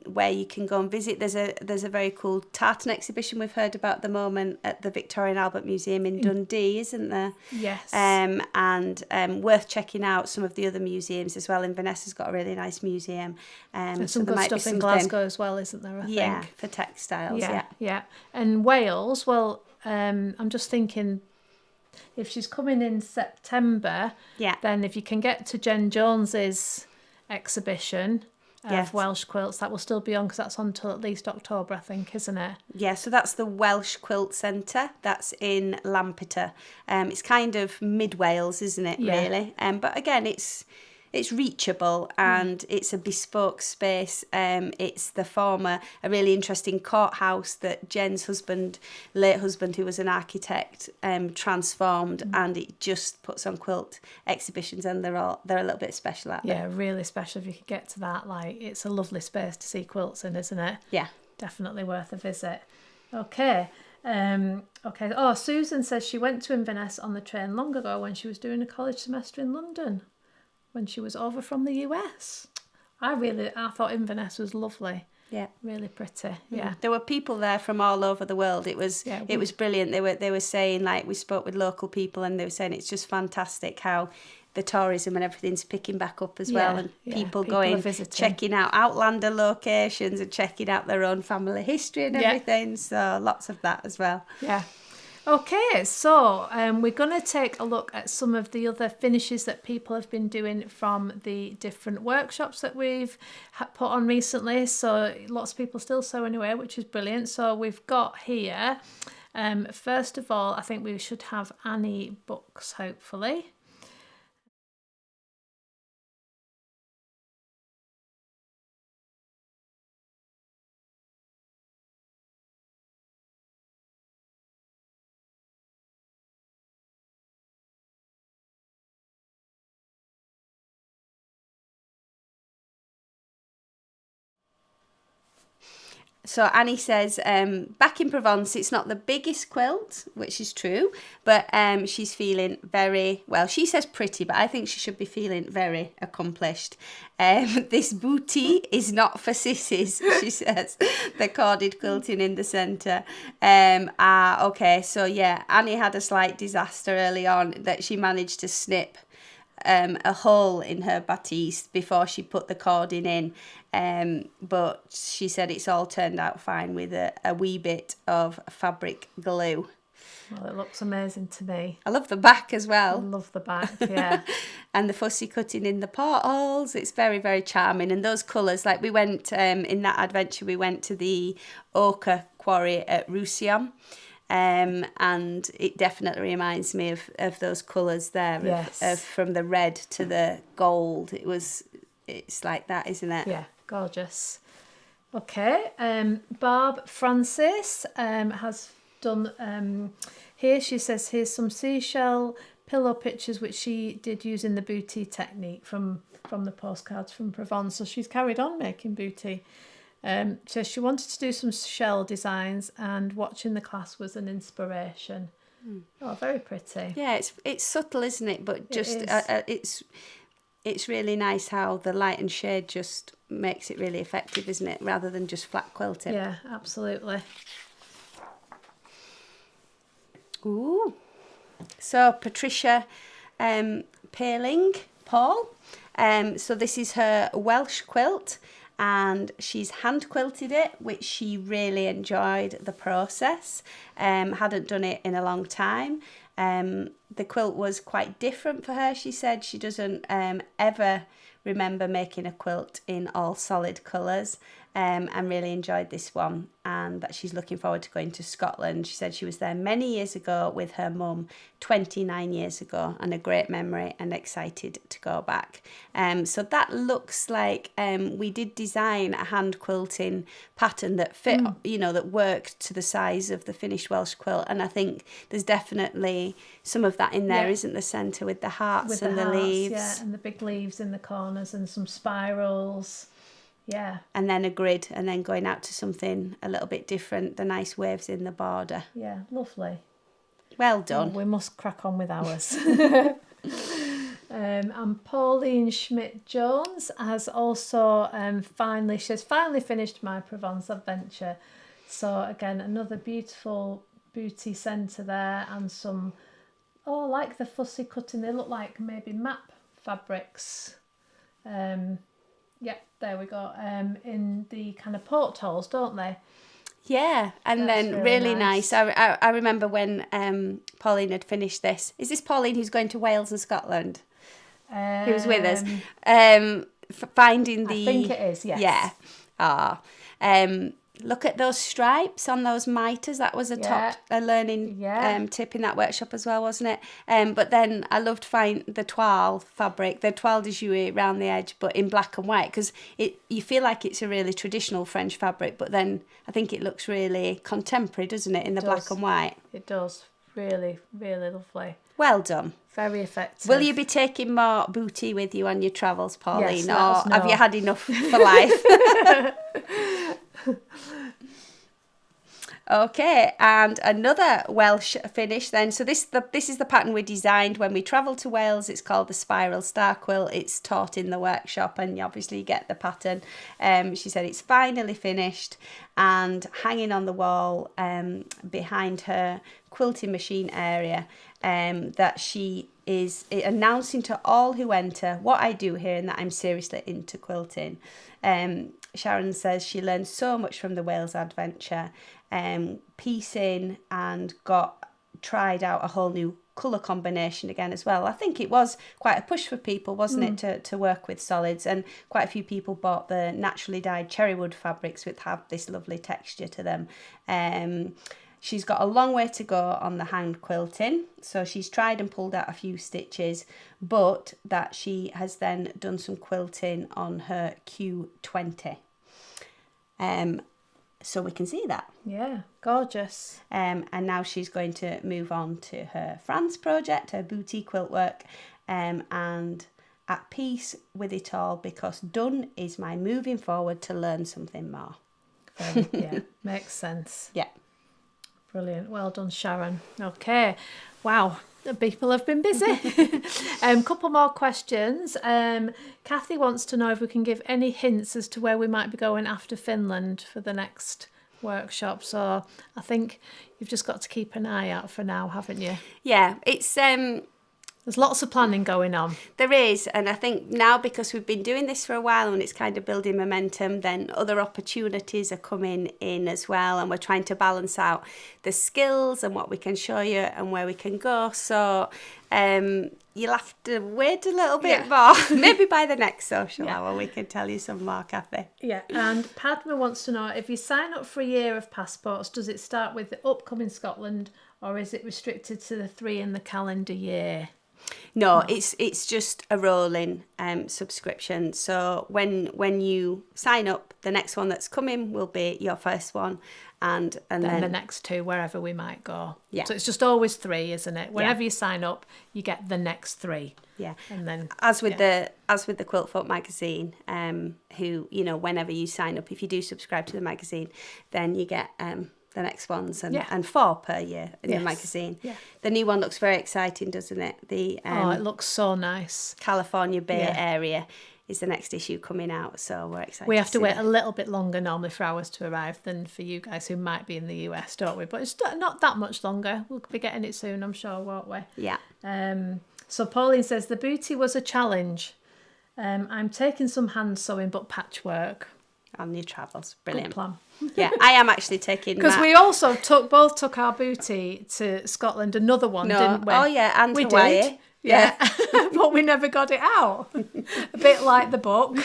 where you can go and visit. There's a very cool tartan exhibition we've heard about at the moment at the Victoria and Albert Museum in Dundee, isn't there? Yes. And worth checking out some of the other museums as well. Inverness has got a really nice museum. There's some good stuff in Glasgow as well, isn't there, I think? Yeah, for textiles, yeah. And Wales, well, I'm just thinking, if she's coming in September, then if you can get to Jen Jones's exhibition of Welsh quilts, that will still be on because that's on till at least October, I think, isn't it? Yeah, so that's the Welsh Quilt Centre. That's in Lampeter. It's kind of mid Wales, isn't it? Yeah. Really. But again, it's reachable and it's a bespoke space. It's the former, a really interesting courthouse that Jen's late husband, who was an architect, transformed, and it just puts on quilt exhibitions, and they're a little bit special, aren't they? Yeah, really special if you could get to that. Like, it's a lovely space to see quilts in, isn't it? Yeah. Definitely worth a visit. Okay. Okay. Oh, Susan says she went to Inverness on the train long ago when she was doing a college semester in London, when she was over from the US. I thought Inverness was lovely. Yeah. Really pretty. Yeah. There were people there from all over the world. It was brilliant. They were saying, like, we spoke with local people and they were saying it's just fantastic how the tourism and everything's picking back up as well, and people going, checking out outlander locations and checking out their own family history and everything. So lots of that as well. Yeah. Okay, so we're going to take a look at some of the other finishes that people have been doing from the different workshops that we've put on recently. So lots of people still sewing away, which is brilliant. So we've got here, first of all, I think we should have Annie books, hopefully. So Annie says, back in Provence, it's not the biggest quilt, which is true, but she's feeling very, well, she says pretty, but I think she should be feeling very accomplished. This booty is not for sissies, she says, the corded quilting in the centre. Okay, so yeah, Annie had a slight disaster early on that she managed to snip a hole in her batiste before she put the cording in, but she said it's all turned out fine with a wee bit of fabric glue. Well, it looks amazing to me. I love the back as well. I love the back, yeah. And the fussy cutting in the portholes, it's very, very charming. And those colours, like we went, in that adventure, we went to the ochre quarry at Roussillon. And it definitely reminds me of those colours there, of from the red to the gold. It's like that, isn't it? Yeah, gorgeous. Okay, Barb Francis has done, here she says, here's some seashell pillow pictures which she did using the booty technique from the postcards from Provence. So she's carried on making booty. So she wanted to do some shell designs, and watching the class was an inspiration. Oh, very pretty. Yeah, it's subtle, isn't it? But just it's really nice how the light and shade just makes it really effective, isn't it? Rather than just flat quilting. Yeah, absolutely. Ooh. So Patricia Paling Paul. So this is her Welsh quilt. and she's hand quilted it, which she really enjoyed the process. Hadn't done it in a long time. The quilt was quite different for her. She said she doesn't ever remember making a quilt in all solid colours, and really enjoyed this one, and that she's looking forward to going to Scotland. She said she was there many years ago with her mum, 29 years ago, and a great memory, and excited to go back. So that looks like we did design a hand quilting pattern that fit, that worked to the size of the finished Welsh quilt, and I think there's definitely some of that in there, isn't the centre with the hearts with and the hearts, leaves. yeah, and the big leaves in the corners and some spirals. Yeah. And then a grid, and then going out to something a little bit different, the nice waves in the border. Yeah, lovely. Well done. We must crack on with ours. And Pauline Schmidt-Jones has also she's finally finished my Provence adventure. So again, another beautiful booty centre there, and some, like the fussy cutting. They look like maybe map fabrics. Yeah, there we go. In the kind of portholes, don't they? Yeah, and That's then really nice. nice. I remember when Pauline had finished this. Is this Pauline who's going to Wales and Scotland? Who was with us? Finding the... I think it is, yes. Yeah. Look at those stripes on those mitres. That was a learning tip in that workshop as well, wasn't it? But then I loved find the toile fabric, the toile de jouer around the edge, but in black and white, because you feel like it's a really traditional French fabric, but then I think it looks really contemporary, doesn't it, in the black and white? It does. Really, really lovely. Well done. Very effective. Will you be taking more booty with you on your travels, Pauline, yes, or have you had enough for life? Okay, and another Welsh finish then. So this is the pattern we designed when we travelled to Wales. It's called the Spiral Star Quilt. It's taught in the workshop, and you obviously get the pattern. She said it's finally finished and hanging on the wall behind her quilting machine area, that she is announcing to all who enter what I do here and that I'm seriously into quilting. Sharon says she learned so much from the Wales adventure, piecing, and tried out a whole new colour combination again as well. I think it was quite a push for people, wasn't it, to work with solids, and quite a few people bought the naturally dyed cherrywood fabrics which have this lovely texture to them. She's got a long way to go on the hand quilting, so she's tried and pulled out a few stitches, but that she has then done some quilting on her Q20. So we can see that. Yeah, gorgeous. And now she's going to move on to her France project, her boutique quilt work, and at peace with it all, because done is my moving forward to learn something more. Yeah, makes sense. Yeah. Brilliant. Well done, Sharon. Okay. Wow. The people have been busy. Couple more questions. Kathy wants to know if we can give any hints as to where we might be going after Finland for the next workshop. So I think you've just got to keep an eye out for now, haven't you? Yeah, it's there's lots of planning going on. There is, and I think now, because we've been doing this for a while and it's kind of building momentum, then other opportunities are coming in as well, and we're trying to balance out the skills and what we can show you and where we can go. So you'll have to wait a little bit more. Maybe by the next social hour we can tell you some more, Kathy. Yeah, and Padma wants to know, if you sign up for a year of passports, does it start with the upcoming Scotland, or is it restricted to the 3 in the calendar year? No, it's just a rolling subscription. So when you sign up, the next one that's coming will be your first one, and then the next 2 wherever we might go. Yeah. So it's just always 3, isn't it? Whenever you sign up, you get the next 3. Yeah. And then as with the Quiltfolk magazine, who, whenever you sign up, if you do subscribe to the magazine, then you get the next ones, and 4 per year in the magazine. Yeah. The new one looks very exciting, doesn't it? It looks so nice. California Bay area is the next issue coming out, so we're excited. We have to wait a little bit longer normally for ours to arrive than for you guys who might be in the US, don't we? But it's not that much longer. We'll be getting it soon, I'm sure, won't we? Yeah. So Pauline says, the booty was a challenge. I'm taking some hand sewing but patchwork. on your travels. Good Brilliant. plan. Yeah, I am actually taking Because that. we also both took our booty to Scotland, another one, didn't we? Oh yeah, and we Hawaii. did. Yeah, but we never got it out. A bit like the book.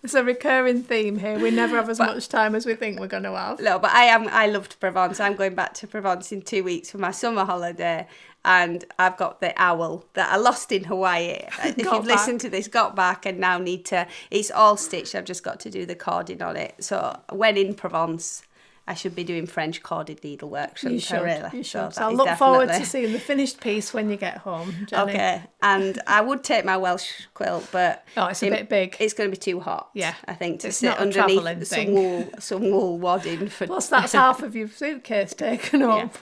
It's a recurring theme here. We never have as much time as we think we're going to have. No, but I loved Provence. I'm going back to Provence in 2 weeks for my summer holiday, and I've got the owl that I lost in Hawaii. If you've listened to this, got back, and now need to. It's all stitched. I've just got to do the cording on it. So when in Provence, I should be doing French corded needlework, shouldn't I, really? You should. So I'll look forward to seeing the finished piece when you get home, Jenny. Okay, and I would take my Welsh quilt, but it's a bit big. It's going to be too hot. Yeah, I think to it's sit not underneath some wool wadding for. Plus, that's half of your suitcase taken up.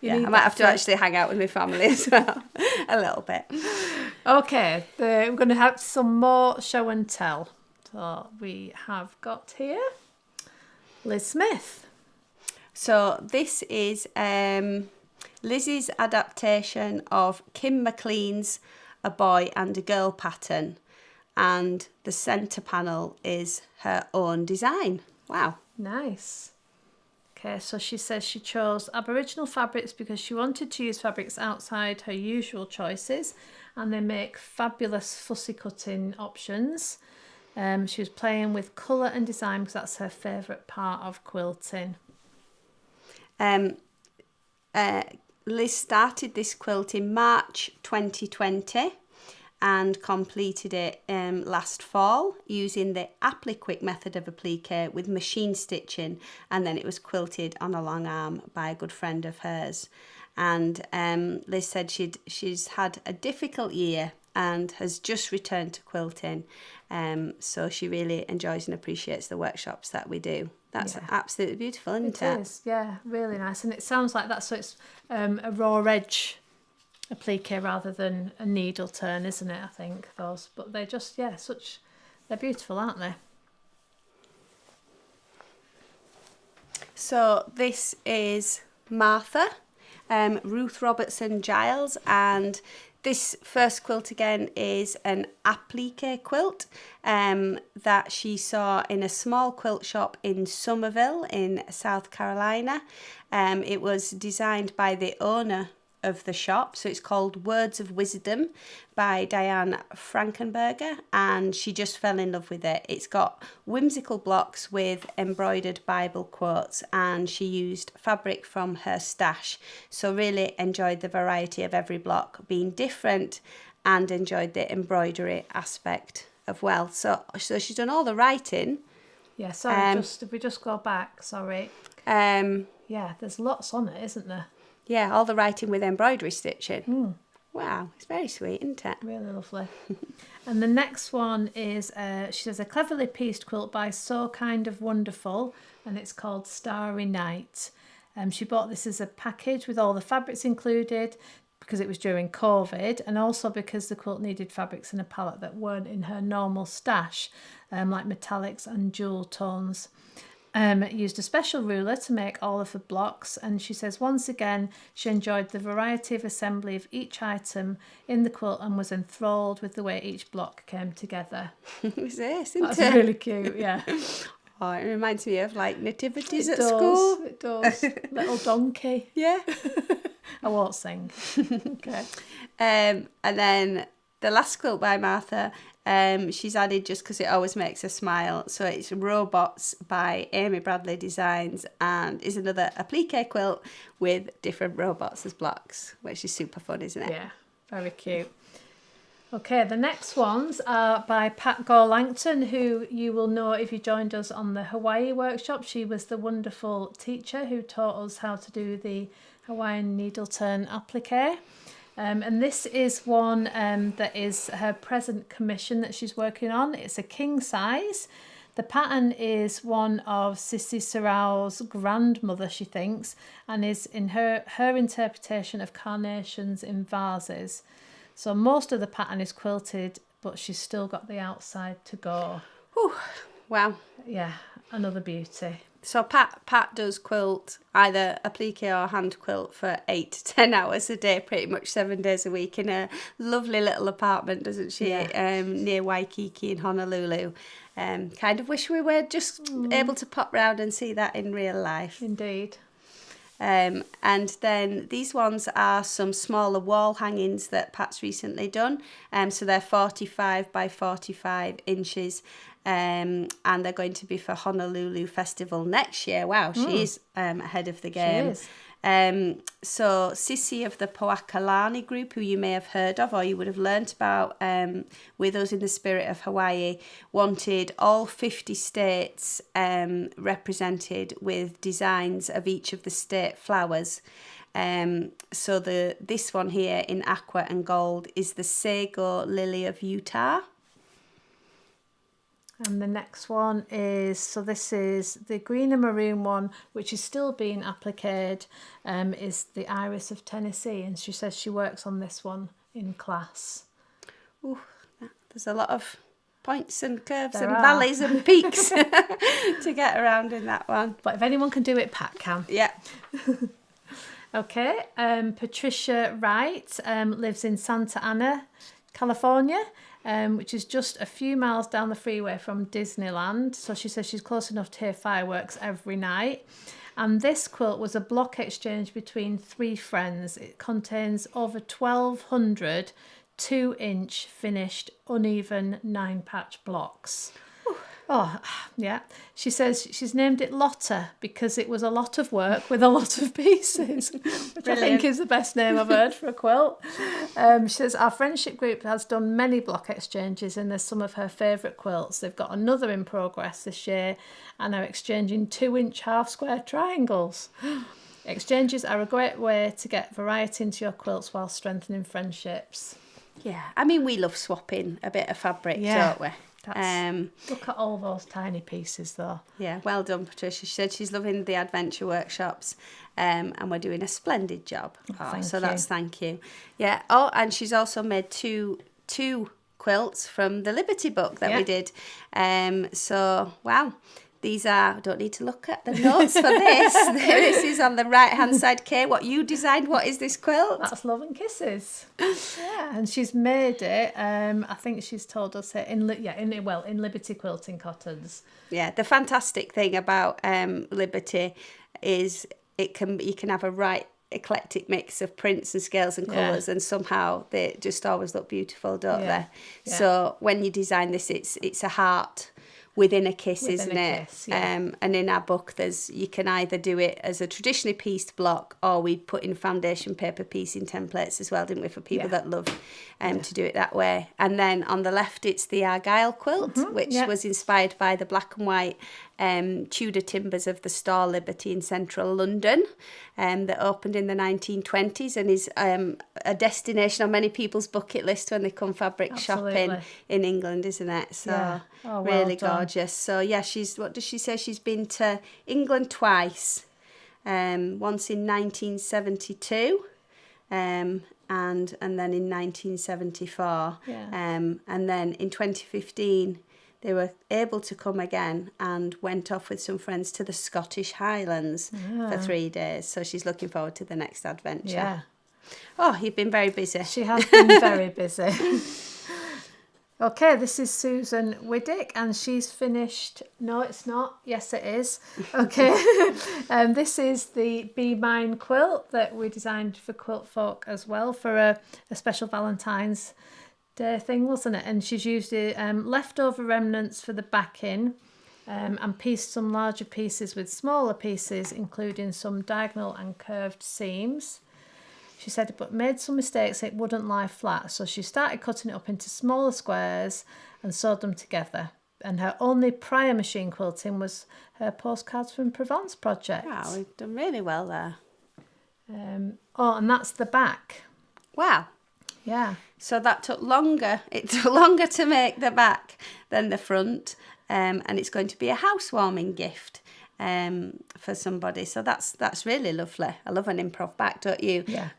Yeah, I might have to actually hang out with my family as well, a little bit. Okay, we're going to have some more show and tell. So we have got here Liz Smith. So this is Liz's adaptation of Kim McLean's A Boy and a Girl pattern, and the centre panel is her own design. Wow. Nice. Okay, so she says she chose Aboriginal fabrics because she wanted to use fabrics outside her usual choices, and they make fabulous fussy cutting options. She was playing with colour and design because that's her favourite part of quilting. Liz started this quilt in March 2020 and completed it last fall using the applique method of applique with machine stitching, and then it was quilted on a long arm by a good friend of hers. And Liz said she's had a difficult year and has just returned to quilting, so she really enjoys and appreciates the workshops that we do. That's absolutely beautiful, isn't it? It is, yeah, really nice. And it sounds like that's so it's a raw edge applique rather than a needle turn, isn't it? I think those, but they're just they're beautiful, aren't they? So this is Martha, Ruth Robertson Giles, and this first quilt again is an applique quilt that she saw in a small quilt shop in Somerville in South Carolina. It was designed by the owner of the shop, so it's called Words of Wisdom by Diane Frankenberger, and she just fell in love with it. It's got whimsical blocks with embroidered Bible quotes, and she used fabric from her stash, so really enjoyed the variety of every block being different and enjoyed the embroidery aspect of well. So she's done all the writing. Yeah, sorry, if we just go back, sorry. Yeah, there's lots on it, isn't there? Yeah, all the writing with embroidery stitching. Wow, it's very sweet, isn't it? Really lovely. And the next one is, she says, a cleverly pieced quilt by So Kind of Wonderful, and it's called Starry Night. She bought this as a package with all the fabrics included because it was during COVID, and also because the quilt needed fabrics in a palette that weren't in her normal stash, like metallics and jewel tones. Used a special ruler to make all of the blocks, and she says once again she enjoyed the variety of assembly of each item in the quilt and was enthralled with the way each block came together. It's this, isn't That's it? really cute, yeah. Oh, it reminds me of like nativities It at does, school. It does. Little donkey. Yeah. I won't sing. Okay. And then the last quilt by Martha, she's added just because it always makes her smile. So it's Robots by Amy Bradley Designs, and is another applique quilt with different robots as blocks, which is super fun, isn't it? Yeah, very cute. Okay, the next ones are by Pat Gore-Langton, who you will know if you joined us on the Hawaii workshop. She was the wonderful teacher who taught us how to do the Hawaiian needle turn applique. And this is one that is her present commission that she's working on. It's a king size. The pattern is one of Sissy Sarao's grandmother, she thinks, and is in her interpretation of carnations in vases. So most of the pattern is quilted, but she's still got the outside to go. Whew. Wow. Yeah, another beauty. So Pat does quilt, either applique or hand quilt, for 8 to 10 hours a day, pretty much 7 days a week, in a lovely little apartment, doesn't she? Yeah. Near Waikiki in Honolulu. Kind of wish we were just able to pop round and see that in real life. Indeed. And then these ones are some smaller wall hangings that Pat's recently done. So they're 45 by 45 inches. And they're going to be for Honolulu Festival next year. Wow, she is ahead of the game. She is. So Sissy of the Poakalani group, who you may have heard of or you would have learnt about with us in the Spirit of Hawaii, wanted all 50 states represented with designs of each of the state flowers. So this one here in aqua and gold is the Sago Lily of Utah. And the next one is, so this is the green and maroon one, which is still being appliqued, is the Iris of Tennessee. And she says she works on this one in class. Ooh, there's a lot of points and curves and valleys and peaks to get around in that one. But if anyone can do it, Pat can. Yeah. Okay, Patricia Wright lives in Santa Ana, California. Which is just a few miles down the freeway from Disneyland. So she says she's close enough to hear fireworks every night. And this quilt was a block exchange between 3 friends. It contains over 1,200 2-inch finished uneven 9-patch blocks. Oh, yeah. She says she's named it Lotta because it was a lot of work with a lot of pieces, which I think is the best name I've heard for a quilt. She says our friendship group has done many block exchanges and there's some of her favourite quilts. They've got another in progress this year and are exchanging 2-inch half-square triangles. Exchanges are a great way to get variety into your quilts while strengthening friendships. Yeah, I mean, we love swapping a bit of fabric, don't we? Look at all those tiny pieces though. Yeah, well done, Patricia. She said she's loving the adventure workshops and we're doing a splendid job. Thank you. Yeah. Oh, and she's also made two quilts from the Liberty book that we did. So, wow. These are, I don't need to look at the notes for this. This is on the right-hand side. Kate, what you designed, what is this quilt? That's Love and Kisses. Yeah, and she's made it, I think she's told us it, in Liberty Quilting Cottons. Yeah, the fantastic thing about Liberty is you can have a right eclectic mix of prints and scales and colours and somehow they just always look beautiful, don't they? Yeah. So when you design this, it's a heart within a kiss, isn't it? Kiss, yeah. And in our book, you can either do it as a traditionally pieced block, or we put in foundation paper piecing templates as well, didn't we, for people that love to do it that way. And then on the left, it's the Argyle quilt, which was inspired by the black and white Tudor timbers of the store Liberty in central London, that opened in the 1920s and is a destination on many people's bucket list when they come fabric shopping in England, isn't it? So really gorgeous. So what does she say? She's been to England twice, once in 1972, and then in 1974, and then in 2015. They were able to come again and went off with some friends to the Scottish Highlands for 3 days. So she's looking forward to the next adventure. Yeah. Oh, you've been very busy. She has been very busy. Okay, this is Susan Widdick and she's finished... No, it's not. Yes, it is. Okay. This is the Be Mine quilt that we designed for Quiltfolk as well for a special Valentine's Day thing, wasn't it? And she's used leftover remnants for the backing and pieced some larger pieces with smaller pieces, including some diagonal and curved seams. She said, but made some mistakes, it wouldn't lie flat. So she started cutting it up into smaller squares and sewed them together. And her only prior machine quilting was her Postcards from Provence project. Wow, we've done really well there. And that's the back. Wow. Yeah. So that took longer. It took longer to make the back than the front. And it's going to be a housewarming gift for somebody. So that's really lovely. I love an improv back, don't you? Yeah.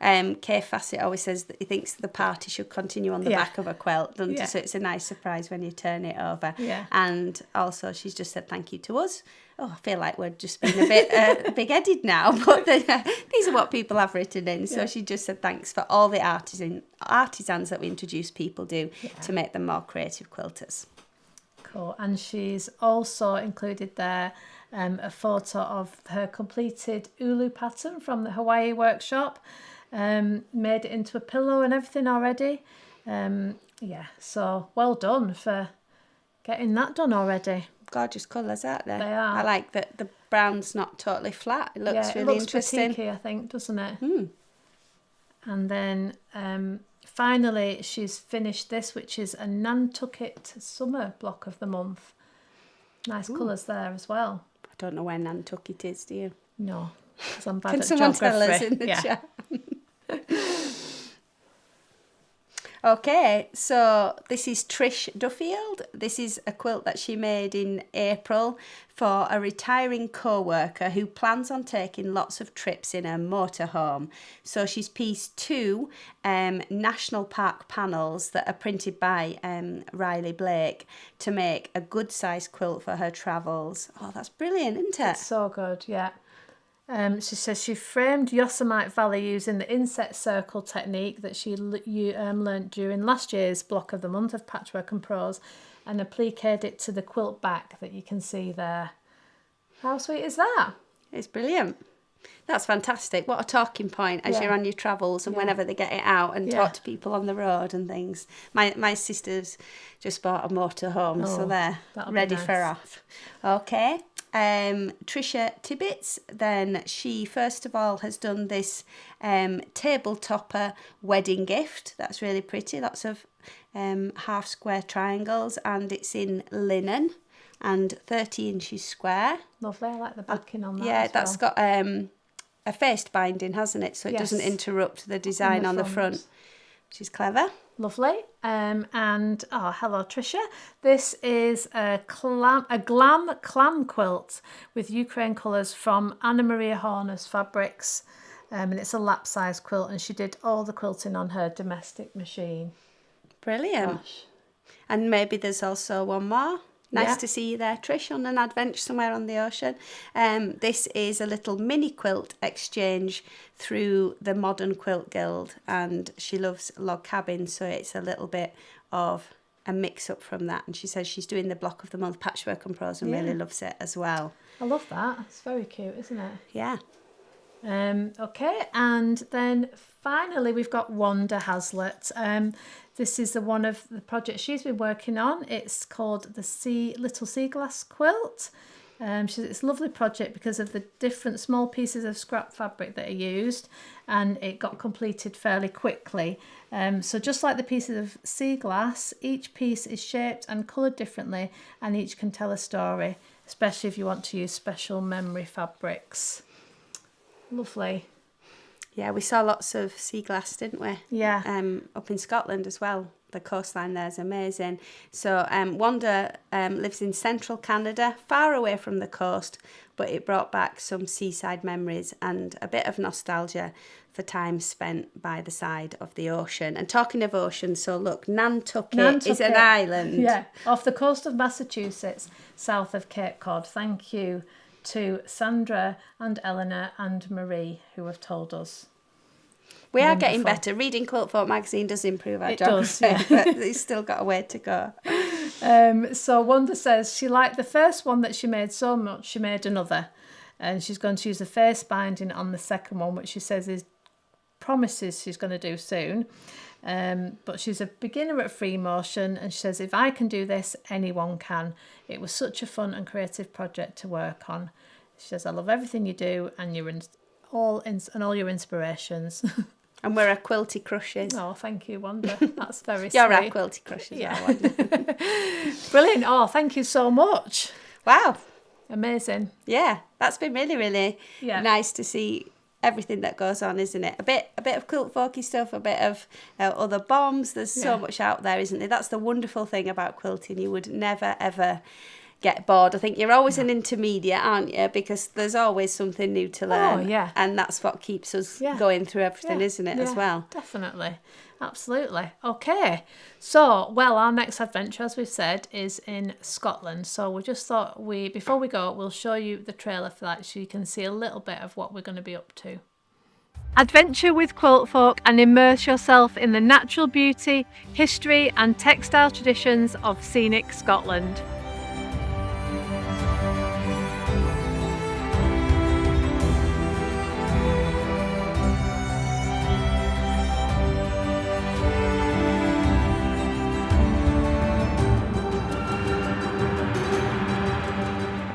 Kay Fassett always says that he thinks the party should continue on the back of a quilt, doesn't Yeah. it? So it's a nice surprise when you turn it over. Yeah. And also she's just said thank you to us. Oh, I feel like we're just being a bit big-headed now, but these are what people have written in. So she just said thanks for all the artisans that we introduce people to make them more creative quilters. Cool. And she's also included there a photo of her completed ulu pattern from the Hawaii workshop. Made it into a pillow and everything already. So well done for getting that done already. Gorgeous colours, aren't they? They are. I like that the brown's not totally flat. It looks really interesting. Batiky, I think, doesn't it? And then finally she's finished this, which is a Nantucket summer block of the month. Nice colours there as well. I don't know where Nantucket is, do you? No, because I'm bad Can at someone geography. tell us in the chat? Okay, so this is Trish Duffield. This is a quilt that she made in April for a retiring co-worker who plans on taking lots of trips in her motorhome. So she's pieced 2 National Park panels that are printed by Riley Blake to make a good sized quilt for her travels. Oh, that's brilliant, isn't it? It's so good, yeah. She says she framed Yosemite Valley using the inset circle technique that she learnt during last year's block of the month of Patchwork and Prose, and appliqued it to the quilt back that you can see there. How sweet is that? It's brilliant. That's fantastic. What a talking point as you're on your travels and whenever they get it out and talk to people on the road and things. My sister's just bought a motorhome, so they're ready for off. Okay. Trisha Tibbets, then she first of all has done this table topper wedding gift. That's really pretty. Lots of half square triangles, and it's in linen and 30 inches square. Lovely. I like the backing on that. Yeah, as that's well. got a faced binding, hasn't it? So it doesn't interrupt the design on the front, which is clever. Lovely. And hello Trisha. This is a glam clam quilt with Ukraine colours from Anna Maria Horner's Fabrics, and it's a lap size quilt, and she did all the quilting on her domestic machine. Brilliant. Gosh. And maybe there's also one more. Nice to see you there, Trish, on an adventure somewhere on the ocean. This is a little mini quilt exchange through the Modern Quilt Guild, and she loves log cabins, so it's a little bit of a mix-up from that. And she says she's doing the block of the month Patchwork and Prose and really loves it as well. I love that. It's very cute, isn't it? Yeah. Okay, and then finally we've got Wanda Hazlitt. This is one of the projects she's been working on. It's called the Little Sea Glass Quilt. It's a lovely project because of the different small pieces of scrap fabric that are used, and it got completed fairly quickly. So just like the pieces of sea glass, each piece is shaped and coloured differently, and each can tell a story, especially if you want to use special memory fabrics. Lovely. Yeah, we saw lots of sea glass, didn't we? Yeah. Up in Scotland as well. The coastline there is amazing. So Wanda lives in central Canada, far away from the coast, but it brought back some seaside memories and a bit of nostalgia for time spent by the side of the ocean. And talking of ocean, so look, Nantucket is an island. Yeah, off the coast of Massachusetts, south of Cape Cod. Thank you to Sandra and Eleanor and Marie who have told us. We are getting better. Reading Quiltfolk magazine does improve our geography, but it's still got a way to go. So Wanda says she liked the first one that she made so much, she made another. And she's going to use the face binding on the second one, which she says promises she's going to do soon. But she's a beginner at free motion, and she says, if I can do this, anyone can. It was such a fun and creative project to work on. She says, I love everything you do and all your inspirations. And we're our quilty crushes. Oh, thank you, Wanda. That's very sweet. You're our quilty crushes, yeah. Wanda. Brilliant. Oh, thank you so much. Wow. Amazing. Yeah, that's been really, really nice to see everything that goes on, isn't it? A bit of Quiltfolky stuff, a bit of other bombs. There's so much out there, isn't there? That's the wonderful thing about quilting. You would never, ever get bored. I think you're always an intermediate, aren't you? Because there's always something new to learn. Oh, yeah. And that's what keeps us Yeah. going through everything, Yeah, isn't it, as well? Definitely. Absolutely. Okay. So, well, our next adventure, as we've said, is in Scotland. So we just thought before we go, we'll show you the trailer for that so you can see a little bit of what we're going to be up to. Adventure with Quiltfolk and immerse yourself in the natural beauty, history and textile traditions of scenic Scotland.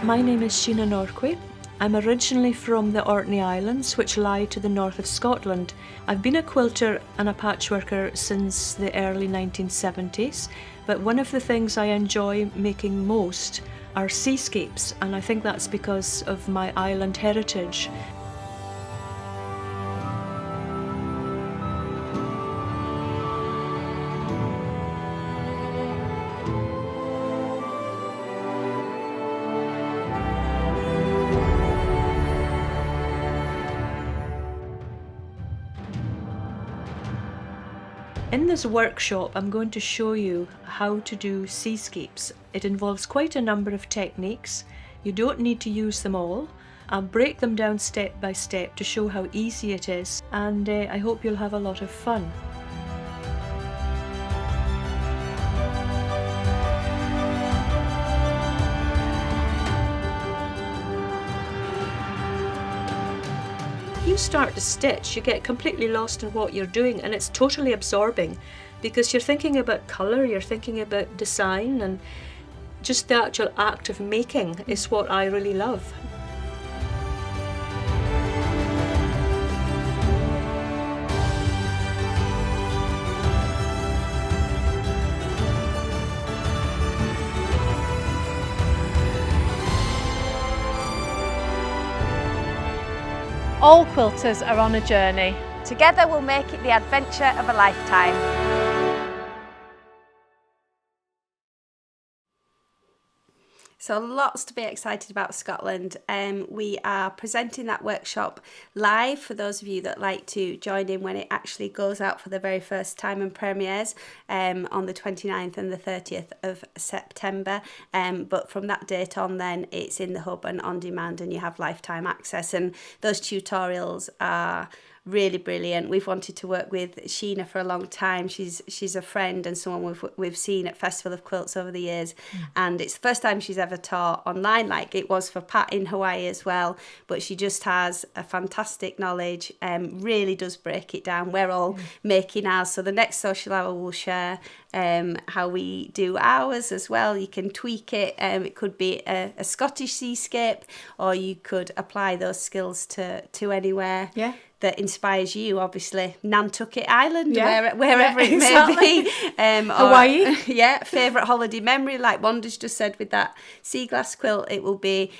My name is Sheena Norquay. I'm originally from the Orkney Islands, which lie to the north of Scotland. I've been a quilter and a patchworker since the early 1970s, but one of the things I enjoy making most are seascapes, and I think that's because of my island heritage. In this workshop, I'm going to show you how to do seascapes. It involves quite a number of techniques. You don't need to use them all. I'll break them down step by step to show how easy it is, and I hope you'll have a lot of fun. You start to stitch, you get completely lost in what you're doing, and it's totally absorbing because you're thinking about colour, you're thinking about design, and just the actual act of making is what I really love. All quilters are on a journey. Together we'll make it the adventure of a lifetime. So lots to be excited about Scotland. We are presenting that workshop live for those of you that like to join in when it actually goes out for the very first time and premieres on the 29th and the 30th of September. But from that date on then it's in the hub and on demand, and you have lifetime access, and those tutorials are really brilliant. We've wanted to work with Sheena for a long time. She's a friend and someone we've seen at Festival of Quilts over the years, and it's the first time she's ever taught online, like it was for Pat in Hawaii as well. But she just has a fantastic knowledge, really does break it down. We're all making ours, so the next social hour will share how we do ours as well. You can tweak it. It could be a Scottish seascape, or you could apply those skills to anywhere. Yeah. That inspires you, obviously. Nantucket Island, Yeah. wherever it exactly. may be. Hawaii. Favourite holiday memory, like Wanda's just said with that sea glass quilt. It will be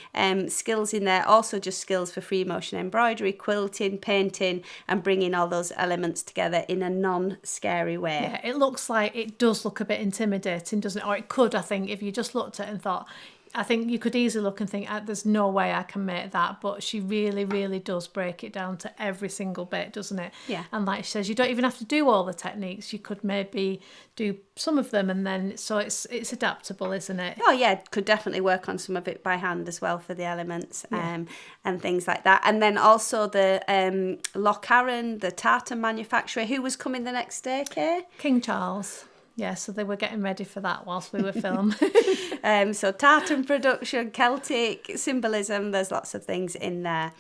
skills in there, also just skills for free motion embroidery, quilting, painting, and bringing all those elements together in a non-scary way. Yeah, it does look a bit intimidating, doesn't it? Or it could, I think, if you just looked at it and thought, I think you could easily look and think, there's no way I can make that. But she really, really does break it down to every single bit, doesn't it? Yeah. And like she says, you don't even have to do all the techniques. You could maybe do some of them, and then so it's adaptable, isn't it? Oh yeah, could definitely work on some of it by hand as well for the elements, and things like that. And then also the Loch Arran, the tartan manufacturer, who was coming the next day, Kay? King Charles. Yeah, so they were getting ready for that whilst we were filming. So tartan production, Celtic symbolism, there's lots of things in there.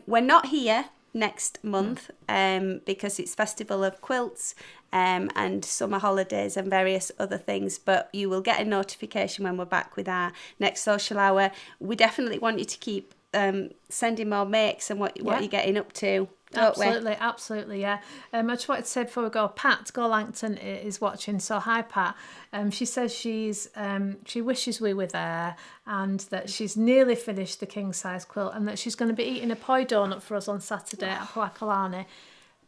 We're not here next month because it's Festival of Quilts and summer holidays and various other things, but you will get a notification when we're back with our next social hour. We definitely want you to keep sending more makes and what you're getting up to. Absolutely, yeah. I just wanted to say before we go, Pat Gorlangton is watching. So hi, Pat. She says she wishes we were there, and that she's nearly finished the king size quilt, and that she's going to be eating a poi donut for us on Saturday at Huakalani.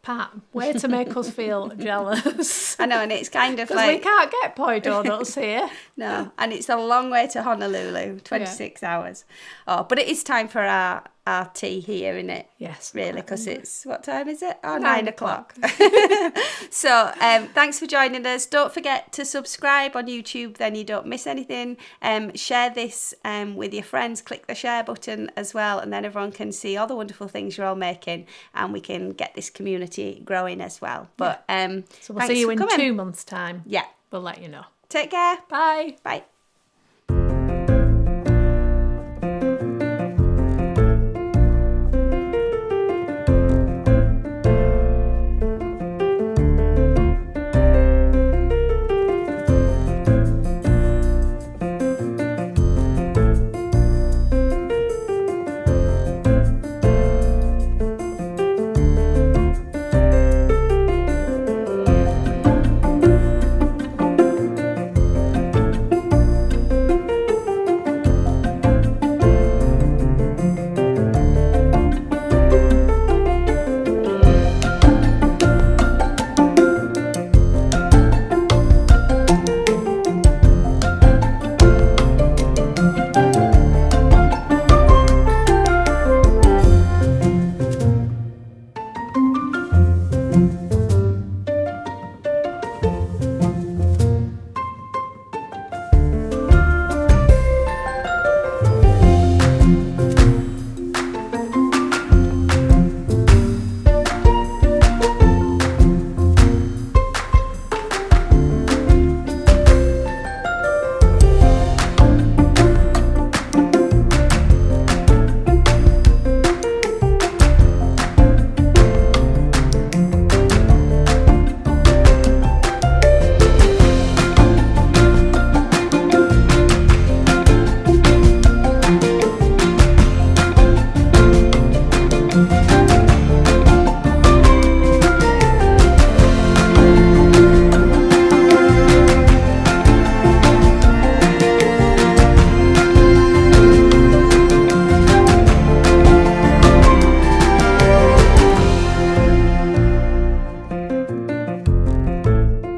Pat, way to make us feel jealous. I know, and it's kind of Because we like, can't get poi donuts here. no, and it's a long way to Honolulu, 26 hours. Oh, but it is time for our tea here, isn't it? Yes. Really, because it's, what time is it? Oh, 9 9:00. So thanks for joining us. Don't forget to subscribe on YouTube, then you don't miss anything. Share this with your friends. Click the share button as well, and then everyone can see all the wonderful things you're all making, and we can get this community growing as well. But So we'll see you in 2 months' time. Yeah. We'll let you know. Take care. Bye. Bye.